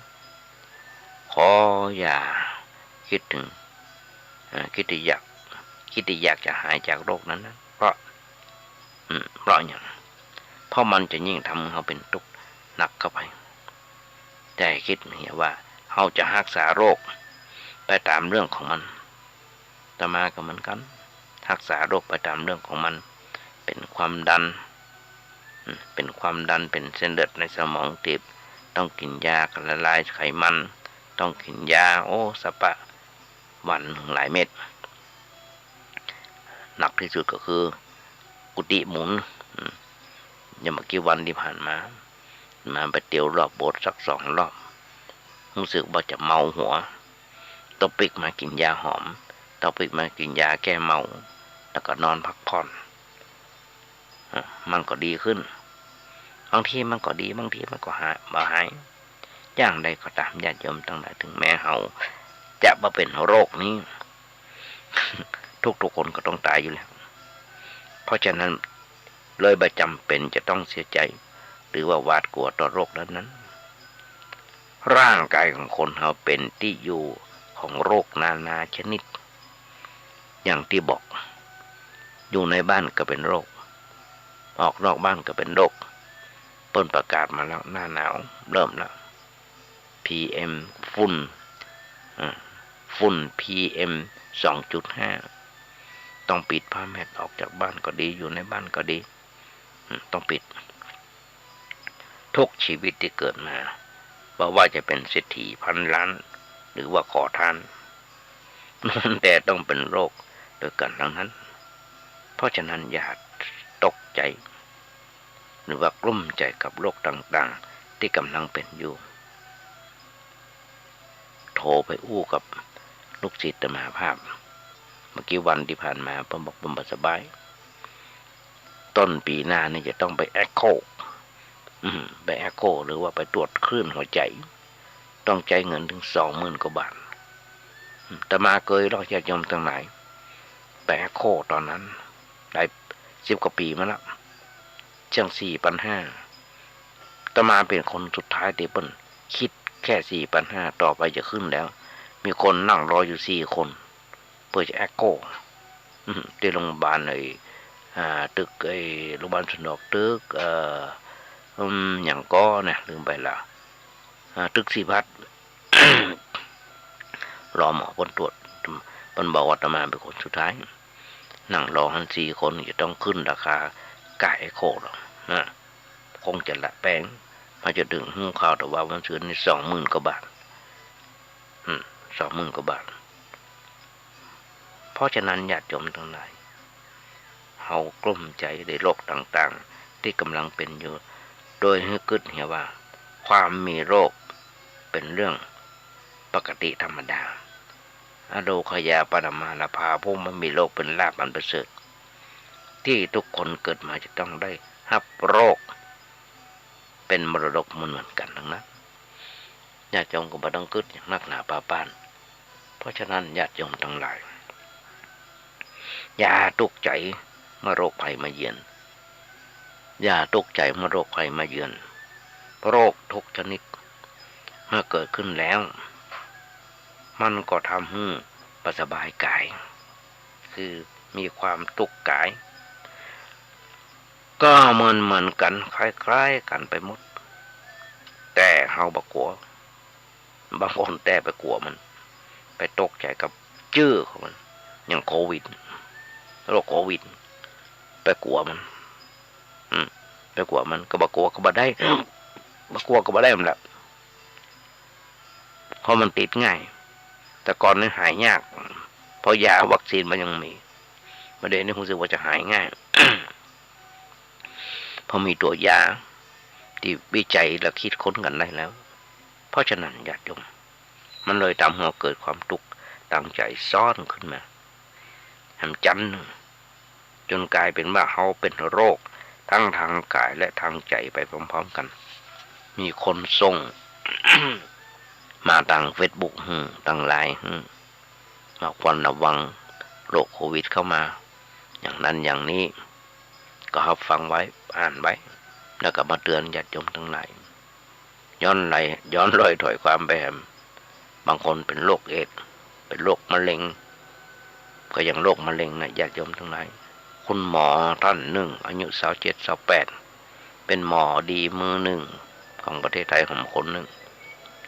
ขออย่าคิดถึงคิดที่อยากจะหายจากโรคนั้นนะเพราะอย่างเพราะมันจะยิ่งทำให้เขาเป็นทุกข์หนักเข้าไปแต่คิดเหี้ยว่าเขาจะรักษาโรคไปตามเรื่องของมันต่อมาก็เหมือนกันรักษาโรคไปตามเรื่องของมันเป็นความดันเป็นเส้นเลือดในสมองตีบต้องกินยาละลายไขมันต้องกินยาสปะวันหลายเม็ดหนักที่สุดก็คือ กุฏิหมุนอย่างเมื่อกี้วันที่ผ่านมาไปเตียวรอบโบสถ์สัก2 รอบรู้สึกว่าจะเมาหัวต้องปิกมากินยาหอมต้องปิกมากินยาแก้เมาแล้วก็นอนพักผ่อนมันก็ดีขึ้นบางทีมันก็ดีบางทีมันก็หายอย่างใดก็ตามญาติโยมทั้งหลายถึงแม้เฮาจะมาเป็นโรคนี้ ทุกคนก็ต้องตายอยู่แล้วเพราะฉะนั้นเลยบ่จำเป็นจะต้องเสียใจหรือว่าหวาดกลัวต่อโรคนั้นร่างกายของคนเราเป็นที่อยู่ของโรคนานาชนิดอย่างที่บอกอยู่ในบ้านก็เป็นโรคออกนอกบ้านก็เป็นโรคเปิ้นประกาศมาแล้วหน้าหนาวเริ่มแล้ว PM ฝุ่น PM 2.5 ต้องปิดผ้าแมสออกจากบ้านก็ดีอยู่ในบ้านก็ดีต้องปิดทุกชีวิตที่เกิดมาว่าจะเป็นเศรษฐีพันล้านหรือว่าขอทานแต่ต้องเป็นโรคโดยกันทั้งนั้นเพราะฉะนั้นอย่าตกใจหรือว่ากลุ้มใจกับโรคต่างๆที่กำลังเป็นอยู่โทรไปอู้กับลูกศิษย์มหาภาพเมื่อกี้วันที่ผ่านมาผมบอกผมสบายต้นปีหน้านี่จะต้องไปแอคโคหรือว่าไปตรวจคลื่นหัวใจต้องใจเงินถึง20,000 กว่าบาทแต่มาเคยรอญาติโยมทั้งหลายไปแอคโคตอนนั้นได้10 กว่าปีมาแล้วเชียง4,500แต่มาเป็นคนสุดท้ายที่เปิ้นคิดแค่4,500ต่อไปจะขึ้นแล้วมีคนนั่งรออยู่4 คนเพื่อจะแอคโคที่โรงพยาบาลตึกโรงพยาบาลชนกตึกอย่างก็เนี่ยลืมไปแล้วตึกสีพัด รอหมอผลตรวจมันบอกว่าจะมาเป็นคนสุดท้ายนั่งรอหัน4 คนจะต้องขึ้นราคากายโคหรอกนะคงจะละแป้งมาจะดึงหุ้งข่าวแต่ว่าวันซื้อใน20,000 กว่าบาท20,000 กว่าบาทเพราะฉะนั้นญาติโยมทั้งหลายเฮากลุ้มใจในโรคต่างๆที่กำลังเป็นอยู่โดยให้กึศเห็นว่าความมีโรคเป็นเรื่องปกติธรรมดาอโลคยาปรมาลาภาผู้ไม่มีโรคเป็นลาภอันประเสริฐที่ทุกคนเกิดมาจะต้องได้รับโรคเป็นมรดกเหมือนกันทั้งนั้นญาติโยมก็บ่ต้องกึศอย่างนักหนาปาปานเพราะฉะนั้นญาติโยมทั้งหลายอย่าตกใจเมื่อโรคภัยมาเยือนอย่าตกใจเมื่อโรคภัยมาเยือนโรคทุกชนิดเมื่อเกิดขึ้นแล้วมันก็ทำให้บ่สบายกายคือมีความทุกข์กายก็เหมือนกันคล้ายๆกันไปหมดแต่เฮาบ่กลัวบางคนแต่ไปกลัวมันไปตกใจกับชื่อของมันอย่างโควิดโรคโควิดไปกลัวมันไปกลัวมันก็บ่กลัวก็บ่ได้บ่กลัวก็บ่ได้มันแหละเพราะมันติดง่ายแต่ก่อนนี่หายยากเพราะยาวัคซีนมันยังมีประเด็นนี้ผมรู้สึกว่าจะหายง่าย พอมีตัวยาที่วิจัยและคิดค้นกันได้แล้วเพราะฉะนั้นญาติโยมมันเลยทำให้เราเกิดความทุกข์ตั้งใจซ่อนขึ้นมาทำจันจนกลายเป็นว่าเขาเป็นโรคทั้งทางกายและทางใจไปพร้อมๆกันมีคนส่ง มาทางเฟซบุ๊กทางไลน์มาควรระวังโรคโควิดเข้ามาอย่างนั้นอย่างนี้ก็รับฟังไว้อ่านไว้แล้วก็มาเตือนญาติโยมทั้งหลายย้อนรอยถอยความไปบางคนเป็นโรคเอดส์เป็นโรคมะเร็งก็ยังโรคมะเร็งนะญาติโยมทั้งหลายคุณหมอท่านหนึ่งอายุ27-28เป็นหมอดีมือหนึ่งของประเทศไทยของคนหนึ่ง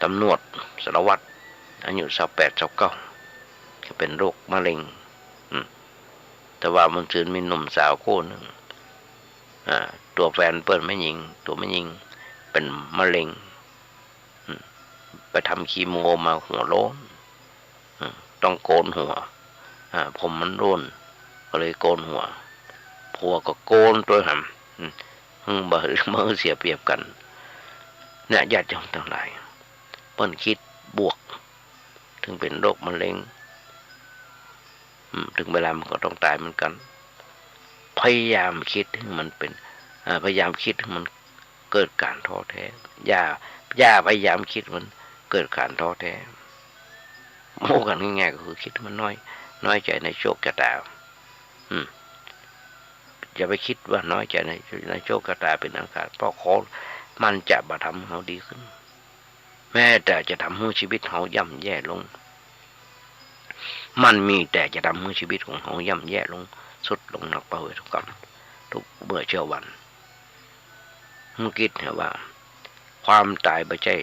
ตำรวจสารวัตรอายุ28-29ก็เป็นโรคมะเร็งแต่ว่ามันจืนมีหนุ่มสาวคู่หนึ่งตัวแฟนเปิ้นไม่ยิงตัวไม่ยิงเป็นมะเร็งไปทำคีโมมาหัวโล้นต้องโกนหัวผมมันร่นก็เลยโกนหัวผ ผัวก็โกนตัวหำบ่มือเสียเปรียบกันเนี่ยญาติโยมทั้งหลายเปิ้นคิดบวกถึงเป็นโรคมะเร็งถึงเวลามันก็ต้องตายเหมือนกันพยายามคิดให้มันเป็นพยายามคิดให้มันเกิดการท้อแท้อย่าพยายามคิดมันเกิดการท้อแท้โม้กันง่ายๆก็คือคิดมันน้อยใจในโชคชะตาอย่าไปคิดว่าน้อยใจในโชคชะตาเป็นอันขาดเพราะมันจะมาทำให้เราดีขึ้นแม้แต่จะทำให้ชีวิตเราย่ำแย่ลงมันมีแต่จะทำให้ชีวิตของเราย่ำแย่ลงสุดลงหนักเบาทุกกันทุกเมื่อเช้าวันมึงคิดเหรอว่าความตายไม่ใช่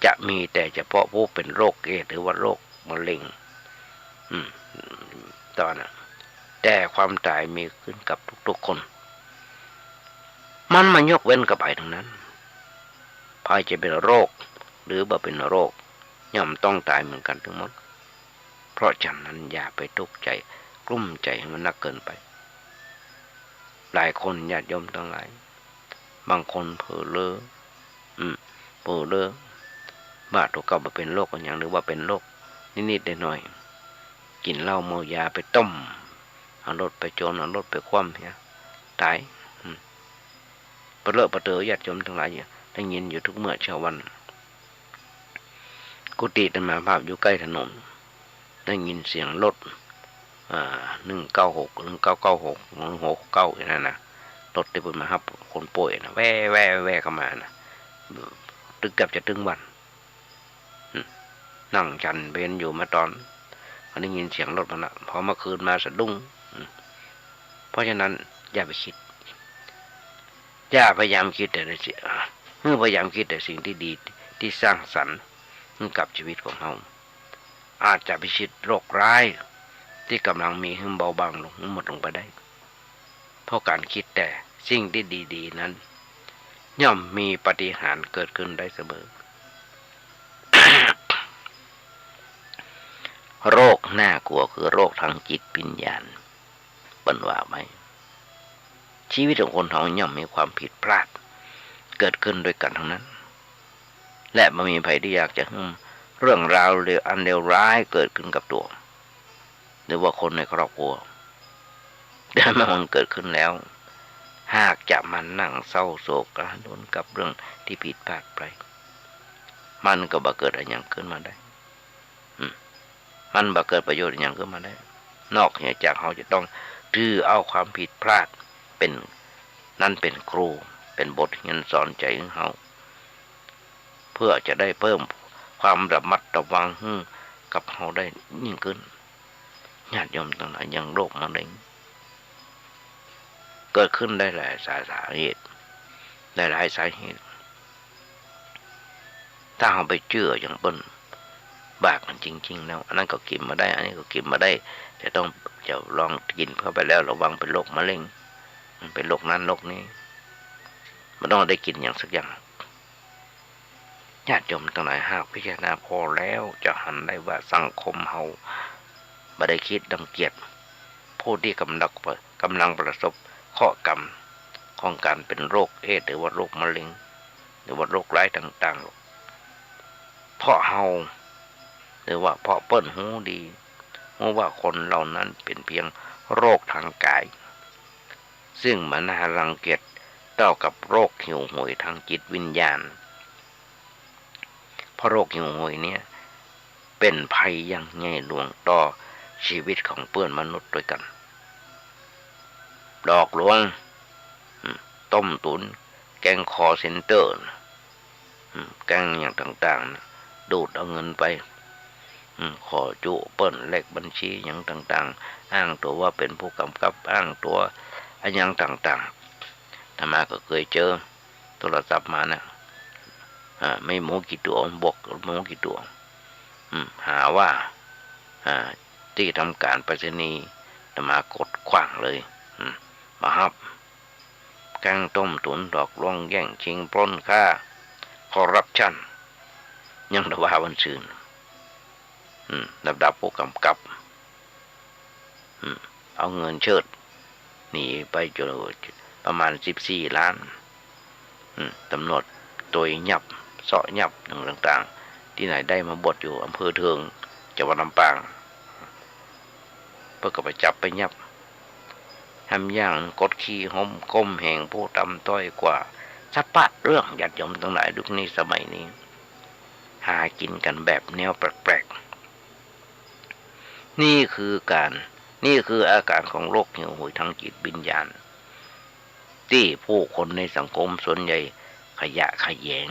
จะมีแต่เฉพาะผู้เป็นโรคเอดส์หรือว่าโรคมะเร็งตอนนั้นแต่ความตายมีขึ้นกับทุกๆคนมันมายกเว้นกับไอ้ทั้งนั้นพายจะเป็นโรคหรือบ่เป็นโรคย่อมต้องตายเหมือนกันทั้งหมดเพราะฉะนั้นอย่าไปทุกข์ใจกลุ้มใจให้มันนักเกินไปหลายคนญาติโยมทั้งหลายบางคนเผลอเล้อบ้าตัวเก่ามาเป็นโรคกันอย่างหรือว่าเป็นโรคนิดๆหน่อยๆกินเหล้าเมายาไปต้มเอารถไปโจรเอารถไปคว่ำเนี่ยตายเปรอะประเตอญาติโยมทั้งหลายได้ยินอยู่ทุกเมื่อเช้าวันกุฏิธรรมาภาพอยู่ใกล้ถนนได้ยินเสียงรถ196 1996 169อย่างนั้นนะรถที่เพิ่นมารับคนป่วยนะแว่เข้ามานะตึกกับจะถึงวันนั่งชันเบนอยู่มาตอนได้ยินเสียงรถมันนะพอเมื่อคืนมาสะดุ้งเพราะฉะนั้นอย่าไปคิดอย่าพยายามคิดแต่สิ่งพยายามคิดแต่สิ่งที่ดีที่สร้างสรรค์กับชีวิตของเราอาจจะพิชิตโรคร้ายที่กำลังมีให้เบาบางลงหมดลงไปได้เพราะการคิดแต่สิ่งที่ดีๆนั้นย่อมมีปาฏิหาริย์เกิดขึ้นได้เสมอ โรคน่ากลัวคือโรคทางจิตวิญญาณเป็นว่าไหมชีวิตของคนเราย่อมมีความผิดพลาดเกิดขึ้นด้วยกันทั้งนั้นและไม่มีใครที่อยากจะให้เรื่องราวเลวร้ายเกิดขึ้นกับตัวหรือว่าคนในครอบครัวแต่เมื่อมันเกิดขึ้นแล้วหากจะมันนั่งเศร้าโศกกระหนกับเรื่องที่ผิดพลาดไปมันก็บ่เกิดอะไรอย่างขึ้นมาได้มันบ่เกิดประโยชน์อย่างขึ้นมาได้นอกจากเราจะต้องถือเอาความผิดพลาดนั่นเป็นครูเป็นบทเรียนสอนใจของเราเพื่อจะได้เพิ่มความระมัดระวังกับเราได้ยิ่งขึ้นญาติโยมทั้งหลายอย่างโรคมะเร็งเกิดขึ้นได้หลายสาเหตุหลายสาเหตุถ้าเราไปเชื่ออย่างเปิ้นบากมันจริงๆแล้วอันนั้นก็กินมาได้อันนี้ก็กินมาได้แต่ต้องจะลองกินเข้าไปแล้วระวังเป็นโรคมะเร็งมันเป็นโรคนั้นโรคนี้มันต้องได้กินอย่างสักอย่างญาติโยมทั้งหลายหากพิจารณาพอแล้วจะหันได้ว่าสังคมเฮาบ่ได้คิดดังเกียรติผู้ที่กำลังประสบเคราะห์กรรมของการเป็นโรคเอดส์หรือว่าโรคมะเร็งหรือว่าโรคร้ายต่างๆเพราะเฮาหรือว่าเพราะเปิ้นหูดีว่าคนเหล่านั้นเป็นเพียงโรคทางกายซึ่งมันน่ารังเกียจเท่ากับโรคหิวโหยทางจิตวิญญาณเพราะโรคหิวโหยเนี่ยเป็นภัยอย่างใหญ่หลวงต่อชีวิตของเพื่อนมนุษย์ด้วยกันหลอกลวงต้มตุ๋นแกงคอเซ็นเตอร์แกงอย่างต่างๆดูดเอาเงินไปขอจุเปิ้นเลขบัญชีอย่างต่างๆอ้างตัวว่าเป็นผู้กำกับอ้างตัวอย่างต่างๆธรรมาก็เคยเจอโทรศัพท์มานะไม่หมูกี่ตัวบอกหมูกี่ตัวหาว่าที่ทำการไปรษณีย์ธรรมากดขว้างเลยมาฮับแกงต้มตุ๋นดอกลวงแย่งชิงปล้นฆ่าคอร์รัปชันยังระว่าวันซื่นดับผู้กำกับเอาเงินเชิด หนีไปจนประมาณ14 ล้านตำรวจตัวยับเสาะยับต่างๆที่ไหนได้มาบดอยู่อำเภอเทืองจังหวัดลำปางเพื่อก็ไปจับไปยับทำอย่างกดขี่ห้มก้มแห่งผู้ต่ำต้อยกว่าสะปะเรื่องญาติโยมทั้งหลายยุคนี้สมัยนี้หากินกันแบบแนวแปลกๆนี่คืออาการของโรคเหี่ยวโหยทางจิตวิญญาณที่ผู้คนในสังคมส่วนใหญ่ขยะแขยง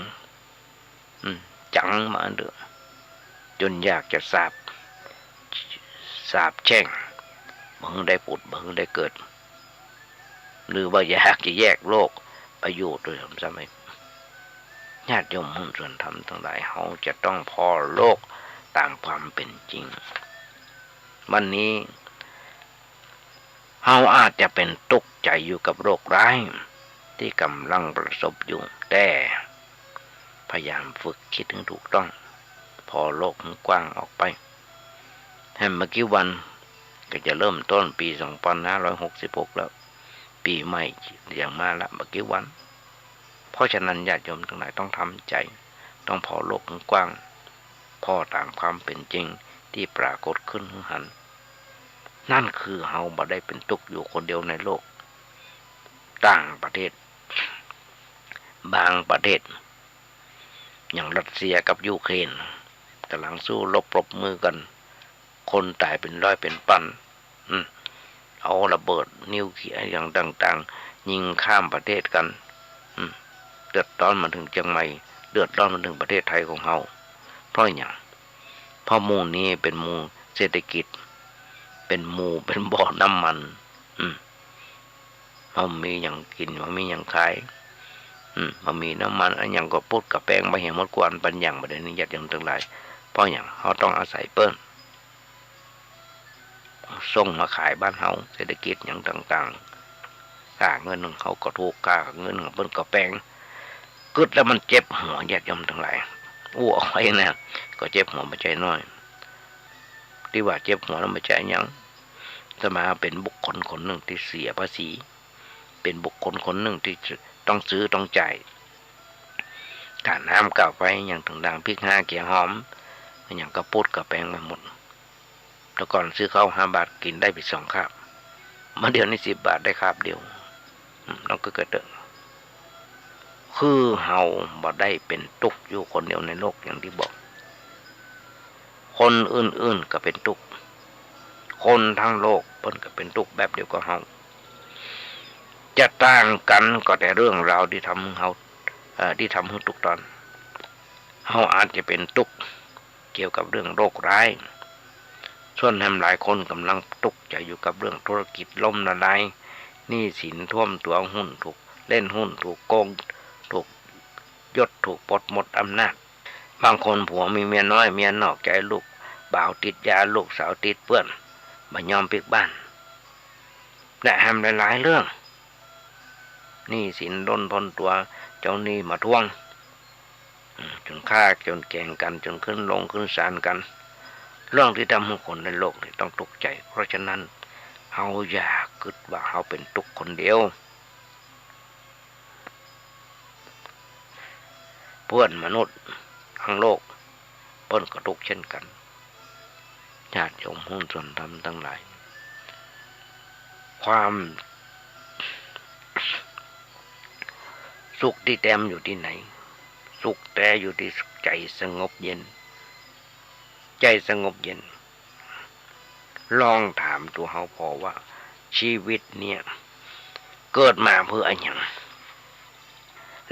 จังมาเด้อจนอยากจะสาบแช่งบังได้ผุดบังได้เกิดหรือว่าอยากจะแยกโลกไปอยู่โดยสมัยญาติโยมมุ่งส่วนธรรมทั้งหลายเขาจะต้องพอโลกตามความเป็นจริงวันนี้เขาอาจจะเป็นตุกใจอยู่กับโรคร้ายที่กำลังประสบอยู่แต่พยายามฝึกคิดถึงถูกต้องพอโลกมันกว้างออกไปให้เมื่อกี้วันก็จะเริ่มต้นปี2566แล้วปีใหม่อย่างมาละเมื่อกี้วันเพราะฉะนั้นญาติโยมทั้งหลายต้องทำใจต้องพอโลกมันกว้างพอตามความเป็นจริงที่ปรากฏขึ้นหันนั่นคือเฮาบ่ได้เป็นตุกอยู่คนเดียวในโลกต่างประเทศบางประเทศอย่างรัสเซียกับยูเครนกำลังสู้รบปรบมือกันคนตายเป็นร้อยเป็นพันเอาระเบิดนิวเคลียร์อย่างต่างๆยิงข้ามประเทศกันเดือดร้อนมาถึงเชียงใหม่เดือดร้อนมาถึงประเทศไทยของเฮาเพราะอย่างเพราะหมู่นี้เป็นหมู่เศรษฐกิจเป็นหมู่เป็นบ่อน้ำมันเขามีอย่างกินเขามีอย่างขายเขามีน้ำมันอันอย่างก็พูดกับแป้งไปเห็นหมดกวนปัญญาประเด็นนี้ยัดอย่างทั้งหลายเพราะอย่างเขาต้องอาศัยเปิ้ลส่งมาขายบ้านเขาเศรษฐกิจอย่างต่างๆค่าเงินของเขาก็ถูกค่าเงินของเปิ้ลก็แป้งกึดแล้วมันเจ็บหัวยัดยมทั้งหลายอ้วกไปนะก็เจ็บหัวไม่ใจน้อยที่ว่าเจ็บหัวแล้วไม่ใจยังสมาเป็นบุคคลคนหนึ่งที่เสียภาษีเป็นบุคคลคนหนึ่งที่ต้องซื้อต้องจ่ายค่าน้ำก่าไฟอย่างต่างๆพริก5 เกี๊ยวหอมอย่างกระปุกกระแปงมาหมดแต่ก่อนซื้อข้าว5 บาทกินได้ไป2 คาบมาเดี๋ยวนี้10 บาทได้คาบเดียวน้องก็เกิดคือเฮาบ่ได้เป็นตุกอยู่คนเดียวในโลกอย่างที่บอกคนอื่นๆก็เป็นตุกคนทั้งโลกเพิ่นก็เป็นตุกแบบเดียวกับเฮาจะต่างกันก็แต่เรื่องราวที่ทำเฮาที่ทำให้ตุกตอนเฮาอาจจะเป็นตุกเกี่ยวกับเรื่องโรคร้ายส่วนแฮมหลายคนกำลังตุกใจอยู่กับเรื่องธุรกิจล่มละลายหนี้สินท่วมตัวหุ้นถูกเล่นหุ้นถูกโกงถูกยศถูกปลดหมดอำนาจบางคนผัวมีเมียน้อยเมียนอกใจลูกบ่าวติดยาลูกสาวติดเปื้อนไม่ยอมปิกบ้านและแฮมหลายๆเรื่องหนี้สินล้นพ้นตัวเจ้าหนี้มาทวงจนฆ่าจนแกล้งกันจนขึ้นลงขึ้นศาลกันเรื่องที่ทำให้คนในโลกนี่ต้องตกใจเพราะฉะนั้นเฮาอย่าคิดว่าเฮาเป็นตุกคนเดียวเพื่อนมนุษย์ทั้งโลกเปิ้นก็ทุกข์เช่นกันญาติโยมหุ้นส่วนธรรมทั้งหลายความสุขที่แต้มอยู่ที่ไหนสุขแต่อยู่ที่ใจสงบเย็นใจสงบเย็นลองถามตัวเฮาพอว่าชีวิตเนี่ยเกิดมาเพื่ออะไร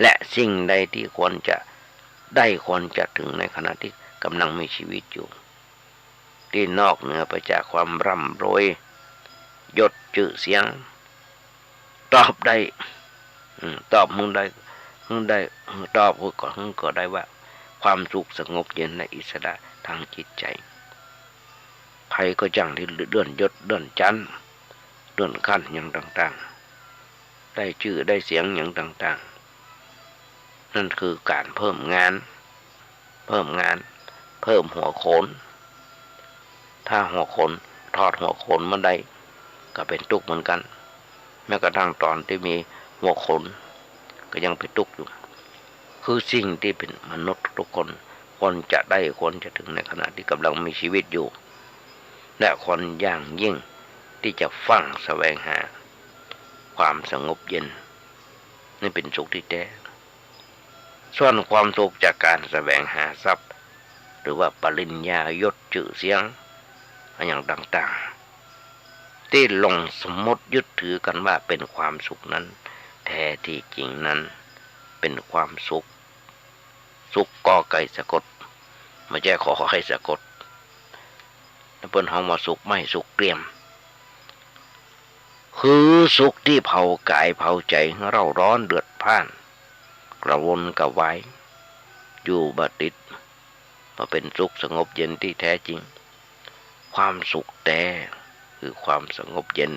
และสิ่งใดที่ควรจะได้ควรจะถึงในขณะที่กำลังมีชีวิตอยู่ที่นอกเหนือไปจากความร่ำรวยยศชื่อเสียงตอบได้ตอบมึงได้ตอบก็ได้ว่าความสุขสงบเย็นในอิสระทางจิตใจใครก็จังที่เลื่อนยศเลื่อนชั้นเลื่อนขั้นอย่างต่างๆได้ชื่อได้เสียงอย่างต่างๆนั่นคือการเพิ่มงานเพิ่มหัวโขนถ้าหัวโขนทอดหัวโขนมาได้ก็เป็นตุกเหมือนกัน แม้กระทั่งตอนที่มีหัวขนก็ยังไปทุกข์อยู่คือสิ่งที่เป็นมนุษย์ทุกคนควรจะได้ควรจะถึงในขณะที่กำลังมีชีวิตอยู่และคนอย่างยิ่งที่จะฟังแสวงหาความสงบเย็นนี่เป็นสุขที่แท้ส่วนความสุขจากการแสวงหาทรัพย์หรือว่าปริญญายศชื่อเสียงอย่างต่างๆที่ลงสมมติยึดถือกันว่าเป็นความสุขนั้นแท้ที่จริงนั้นเป็นความสุขกอไก่สะกดไม่ใช่ขอให้สะกดแล้วเปิ้นเฮามาสุขไม่สุขเกลี่ยมคือสุขที่เผากายเผาใจเราร้อนเดือดพ่านกระวนกระวายอยู่บัดติดมาเป็นสุขสงบเย็นที่แท้จริงความสุขแท้คือความสงบเย็น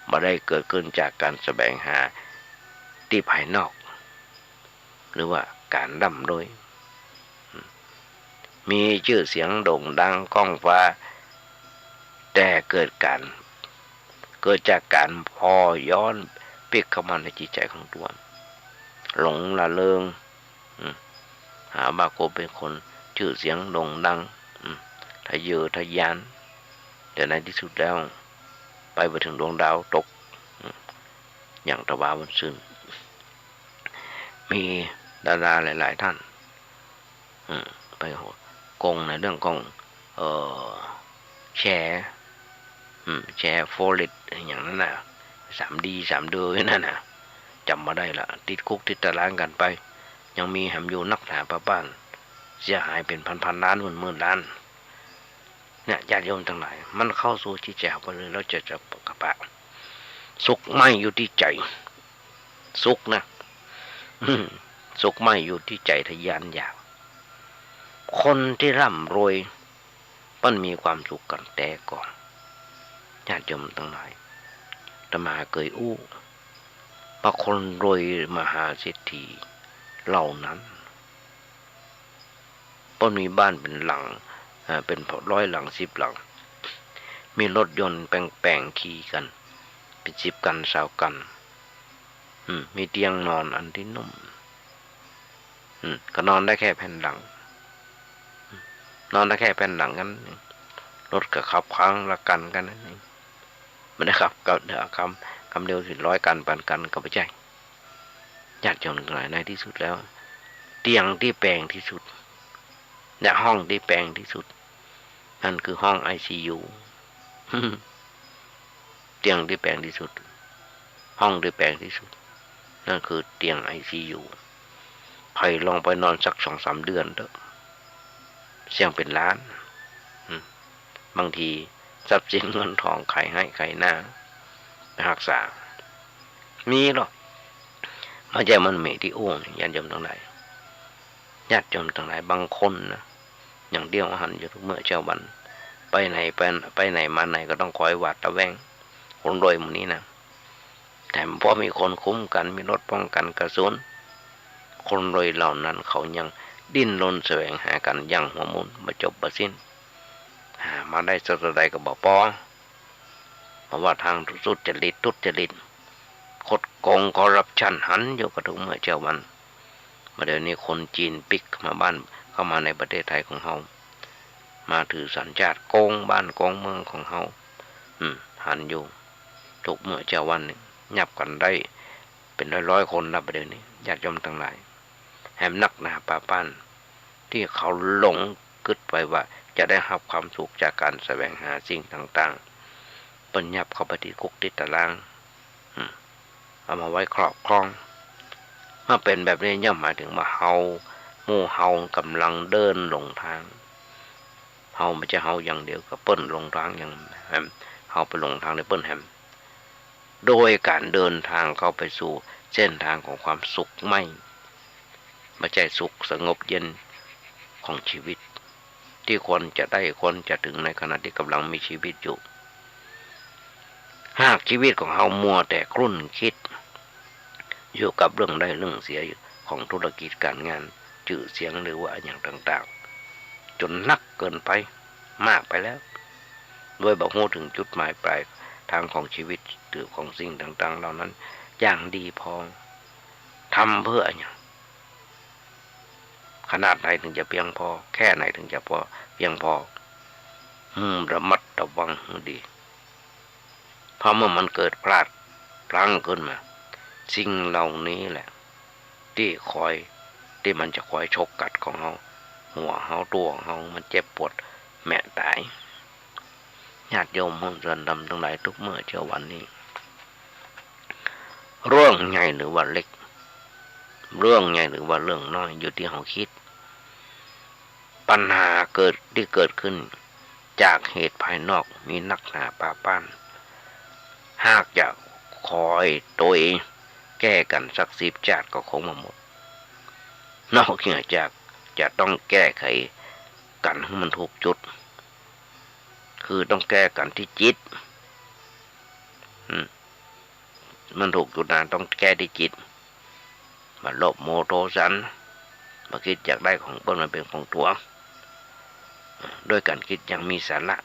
ไม่ได้เกิดขึ้นจากการแสวงหาที่ภายนอกหรือว่าการร่ำรวยมีชื่อเสียงโด่งดังก้องฟ้าแต่เกิดจากการพอย้อนปิกเข้ามาในจิตใจของตัวหลงละเลงหาว่ากูเป็นคนชื่อเสียงโด่งดังทะเยอทะยานแต่ในที่สุดแล้วไปถึงดวงดาวตกอย่างตะวันวันซึ่งมีดาราหลายๆท่านไปโกงในเรื่องของแชร์โฟลิตอย่างนั้นน่ะ3D 3 เดือนนั่นน่ะจำมาได้ละติดคุกติดตารางกันไปยังมีแหมอยู่นักหนาป้าบ้านเสียหายเป็นพันล้านหมื่นล้านเนี่ยญาติโยมทั้งหลายมันเข้าสู่ที่แจวไปเลยแล้วจะกระปะสุขไม่อยู่ที่ใจสุขนะสุขไม่อยู่ที่ใจทะยานอยากคนที่ร่ำรวยมันมีความสุขกันแต่ก่อนญาติโยมทั้งหลายอาตมาเคยอู้ว่าคนรวยมหาเศรษฐีเหล่านั้นมันมีบ้านเป็นหลังเป็น100 หลัง10 หลังมีรถยนต์แปลงขี่กันเป็น10 กัน20 กันมีเตียงนอนอันที่นุ่มก็นอนได้แค่แผ่นหลังนอนได้แค่แผ่นหลังกันรถก็ขับค้างละกันนั่นเองไม่ได้ขับก็เดี๋ยวคำเดียว100 กันปันกันก็ไม่ใช่ญาติโยมทั้งหลายในที่สุดแล้วเตียงที่แปลงที่สุดและห้องที่แปลงที่สุดนั่นคือห้อง ICU เตียงที่แปลงที่สุดห้องที่แปลงที่สุดนั่นคือเตียง ICU ใครลองไปนอนสัก2-3 เดือนเถอะเสี่ยงเป็นล้านบางทีทรัพย์สินเงินทองใครให้ใครหน้าไปรักษามีหรอกไม่ใช่มันมีที่อ้วงญาติโยมทั้งหลายญาติโยมทั้งหลายบางคนนะอย่างเดียวหันอยู่ทุกเมื่อเช้าวันไปไหนมาไหนก็ต้องคอยหวาดระแวงคนรวยหมู่นี้นะแต่พอมีคนคุ้มกันมีรถป้องกันกระสุนคนรวยเหล่านั้นเขายังดิ้นรนแสวงหากันอย่างหัวมุนมาจบประสิ้นหามาได้สักใดก็บอกปอเพราะว่าทางทุจริตคดโกงคอร์รัปชันหันอยู่กับทุกเมื่อเช้าวันมาเดี๋ยวนี้คนจีนปิกมาบ้านเข้ามาในประเทศไทยของเฮามาถือสัญชาติโกงบ้านโกงเมืองของเฮาหันอยู่ทุกเมื่อเช้าวันยับกันได้เป็นร้อยคนนะประเดี๋ยวนี้ญาติโยมทั้งหลายแหมนักหนาป่าป้านที่เขาหลงกึดไปว่าจะได้รับความสุขจากการแสวงหาสิ่งต่างๆปัญญาเข้าไปที่คุกติดตารางเอามาไว้ครอบครองเมื่อเป็นแบบนี้ย่อมหมายถึงว่าเฮาหมู่เฮากำลังเดินหลงทางเฮาไม่ใช่เฮาอย่างเดียวก็เปิ้นหลงทางอย่างแฮมเฮาไปหลงทางในเปิ้นแฮมโดยการเดินทางเข้าไปสู่เส้นทางของความสุขไม่ใช่สุขสงบเย็นของชีวิตที่ควรจะได้ควรจะถึงในขณะที่กำลังมีชีวิตอยู่หากชีวิตของเฮามัวแต่ครุ่นคิดอยู่กับเรื่องได้เรื่องเสียของธุรกิจการงานชื่อเสียงหรือว่าอย่างต่างๆจนนักเกินไปมากไปแล้วโดยบอกโหถึงจุดหมายปลาย ทางของชีวิตหรือของสิ่งต่างๆเหล่านั้นอย่างดีพอทำเพื่อเนี่ยขนาดไหนถึงจะเพียงพอแค่ไหนถึงจะพอเพียงพอระมัดระวังดีเพราะเมื่อมันเกิดพลาดพลั้งขึ้นมาสิ่งเหล่านี้แหละที่มันจะคอยชกกัดของเราหัวเราตัวของเรามันเจ็บปวดแม่ตายญาติโยมห้องเรือนดำทั้งหลายทุกเมื่อเช้าวันนี้เรื่องใหญ่หรือว่าเล็กเรื่องใหญ่หรือว่าเรื่องน้อยอยู่ที่เราคิดปัญหาที่เกิดขึ้นจากเหตุภายนอกมีนักหนาป่าป้านหากจะคอยตัวเองแก้กันสัก10 ชาติก็คงมาหมดนอกจากจะต้องแก้ไขกันให้มันถูกจุดคือต้องแก้กันที่จิตมันถูกจุดนั้นต้องแก้ที่จิตมาโลภโมโทสันมาคิดอยากได้ของเปิ้ลมันเป็นของตัวด้วยการคิดอย่างมีสาระ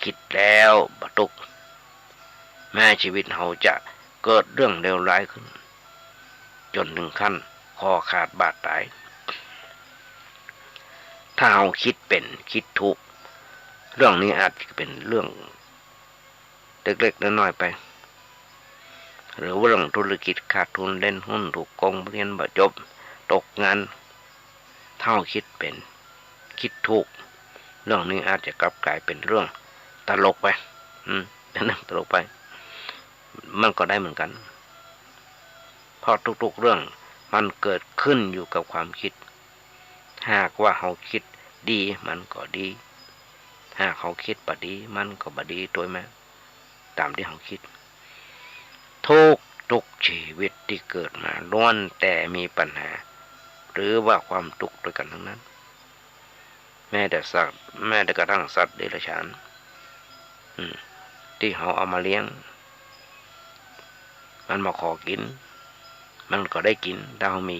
คิดแล้วบตุกแม้ชีวิตเราจะเกิดเรื่องเลวร้ายขึ้นจนถึงขั้นคอขาดบาดตายถ้าเราคิดเป็นคิดถูกเรื่องนี้อาจจะเป็นเรื่องเล็กๆน้อยๆไปหรือว่าเรื่องธุรกิจขาดทุนเล่นหุ้นถูกโกงเรียนบ่จบตกงานถ้าเราคิดเป็นคิดถูกเรื่องนี้อาจจะกลับกลายเป็นเรื่องตลกไปเป็นเรื่องตลกไปมันก็ได้เหมือนกันเพราะทุกๆเรื่องมันเกิดขึ้นอยู่กับความคิดหากว่าเขาคิดดีมันก็ดีหากเขาคิดบ่ดีมันก็บ่ดีโดยแม้ตามที่เขาคิดทุกชีวิตที่เกิดมาล้วนแต่มีปัญหาหรือว่าความทุกข์ด้วยกันทั้งนั้นแม้แต่กระทั่งสัตว์เดรัจฉานที่เขาเอามาเลี้ยงมันมาขอกินมันก็ได้กินถ้าเขามี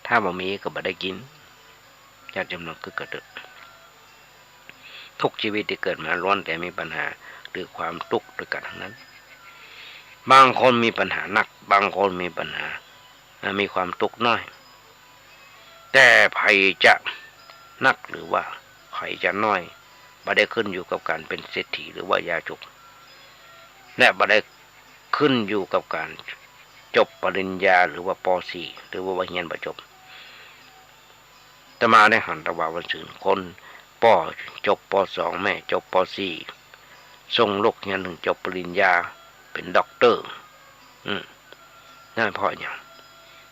ถ้าบ่มีก็บ่ได้กินญาติโยมคือกระดึกทุกชีวิตที่เกิดมาล้วนแต่มีปัญหาหรือความทุกข์ด้วยกันทั้งนั้นบางคนมีปัญหาหนักบางคนมีปัญหามีความทุกข์น้อยแต่ภัยจะหนักหรือว่าภัยจะน้อยบ่ได้ขึ้นอยู่กับการเป็นเศรษฐีหรือว่ายาจกและบ่ได้ขึ้นอยู่กับการจบปริญญาหรือว่าป .4 หรือว่าเรียนบ่จบแต่มาได้หันตะวันวันศุกร์คนจบป .2 แม่จบป .4 ส่งลูกเรียนถึงจบปริญญาเป็นด็อกเตอร์นั่นเพราะอย่าง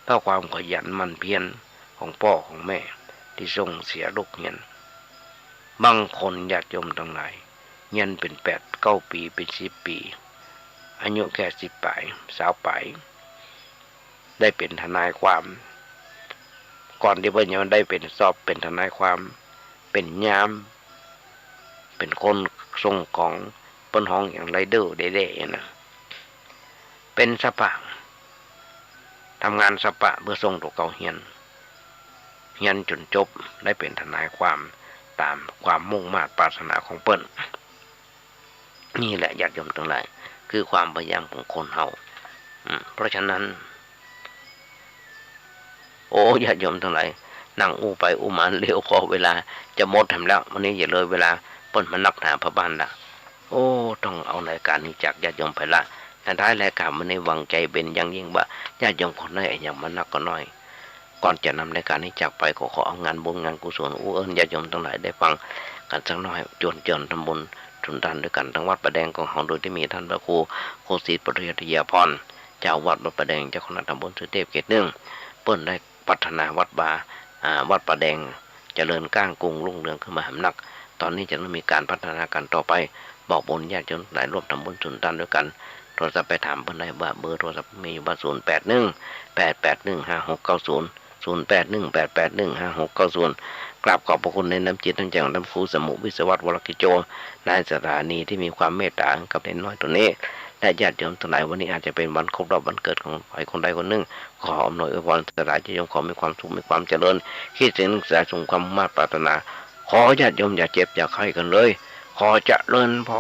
เพราะความขยันหมั่นเพียรของพ่อของแม่ที่ส่งเสียลูกเรียนบางคนญาติโยมทั้งหลายเรียนเป็น8-9 ปีเป็น10 ปีอายุแค่10 ปลาย20 ปลายได้เป็นทนายความก่อนที่เพิ่นจะได้เป็นสอบเป็นทนายความเป็นยามเป็นคนส่งของเปิ้นห้องอย่างไรเด้อเด้ๆนะเป็นสปะทำงานสปะเพื่อส่งตัวเก่าเฮียนจนจบได้เป็นทนายความตามความมุ่งมา่ปรารถนาของเปิ้นนี่แหละญาติโยมทั้งหลายคือความพยายามของคนเฮาเพราะฉะนั้นญาติโยมทั้งหลายนั่งอู้ไปอู้มาเร็วพอเวลาจะหมดทำแล้ววันนี้อย่าเลยเวลาเปิ้นมานักหนาพระบ้านละต้องเอารายการนี้จากญาติโยมไปละแต่ท้ายรายการมันในหวังใจเป็นอย่างยิ่งว่าญาติโยมคนไหนอย่างมันนักก็น้อยก่อนจะนำรายการนี้จากไปขอเอางานบุญงานกุศลญาติโยมทั้งหลายได้ฟังกันสักน้อยจวนทำบุญทุนทานด้วยกันทั้งวัดประแดงของเราโดยที่มีท่านพระครูโคศิษฐ์ปริยัติยาพรเจ้าวัดประแดงเจ้าคณะตำบลสุเทพเขต1เปิ้นได้พัฒนาวัดประแดงเจริญก้างกุ้งรุ่งเรืองขึ้นมาหำนักตอนนี้จะต้องมีการพัฒนากันต่อไปบอกบุญญาติโยมหลายร่วมทำบุญทุนทานด้วยกันโทรศัพท์ไปถามเพิ่นได้ว่าเบอร์โทรศัพท์มีอยู่ว่า0818815690081881581560กราบขอบพระคุณในน้ำจิตน้ำใจของท่านครูสมุวิศวัตรวรกิจโจนายสถานีที่มีความเมตตากับเด็กน้อยตัวนี้และญาติโยมทั้งหลายวันนี้อาจจะเป็นวันครบรอบวันเกิดของใครคนใดคนหนึ่งขออำนวยอวยพรสถานที่โยมขอมีความสุขมีความเจริญคิดถึงสายสงความมาตรปรารถนาขอญาติโยมอย่าเจ็บอย่าไข้กันเลยขอเจริญพร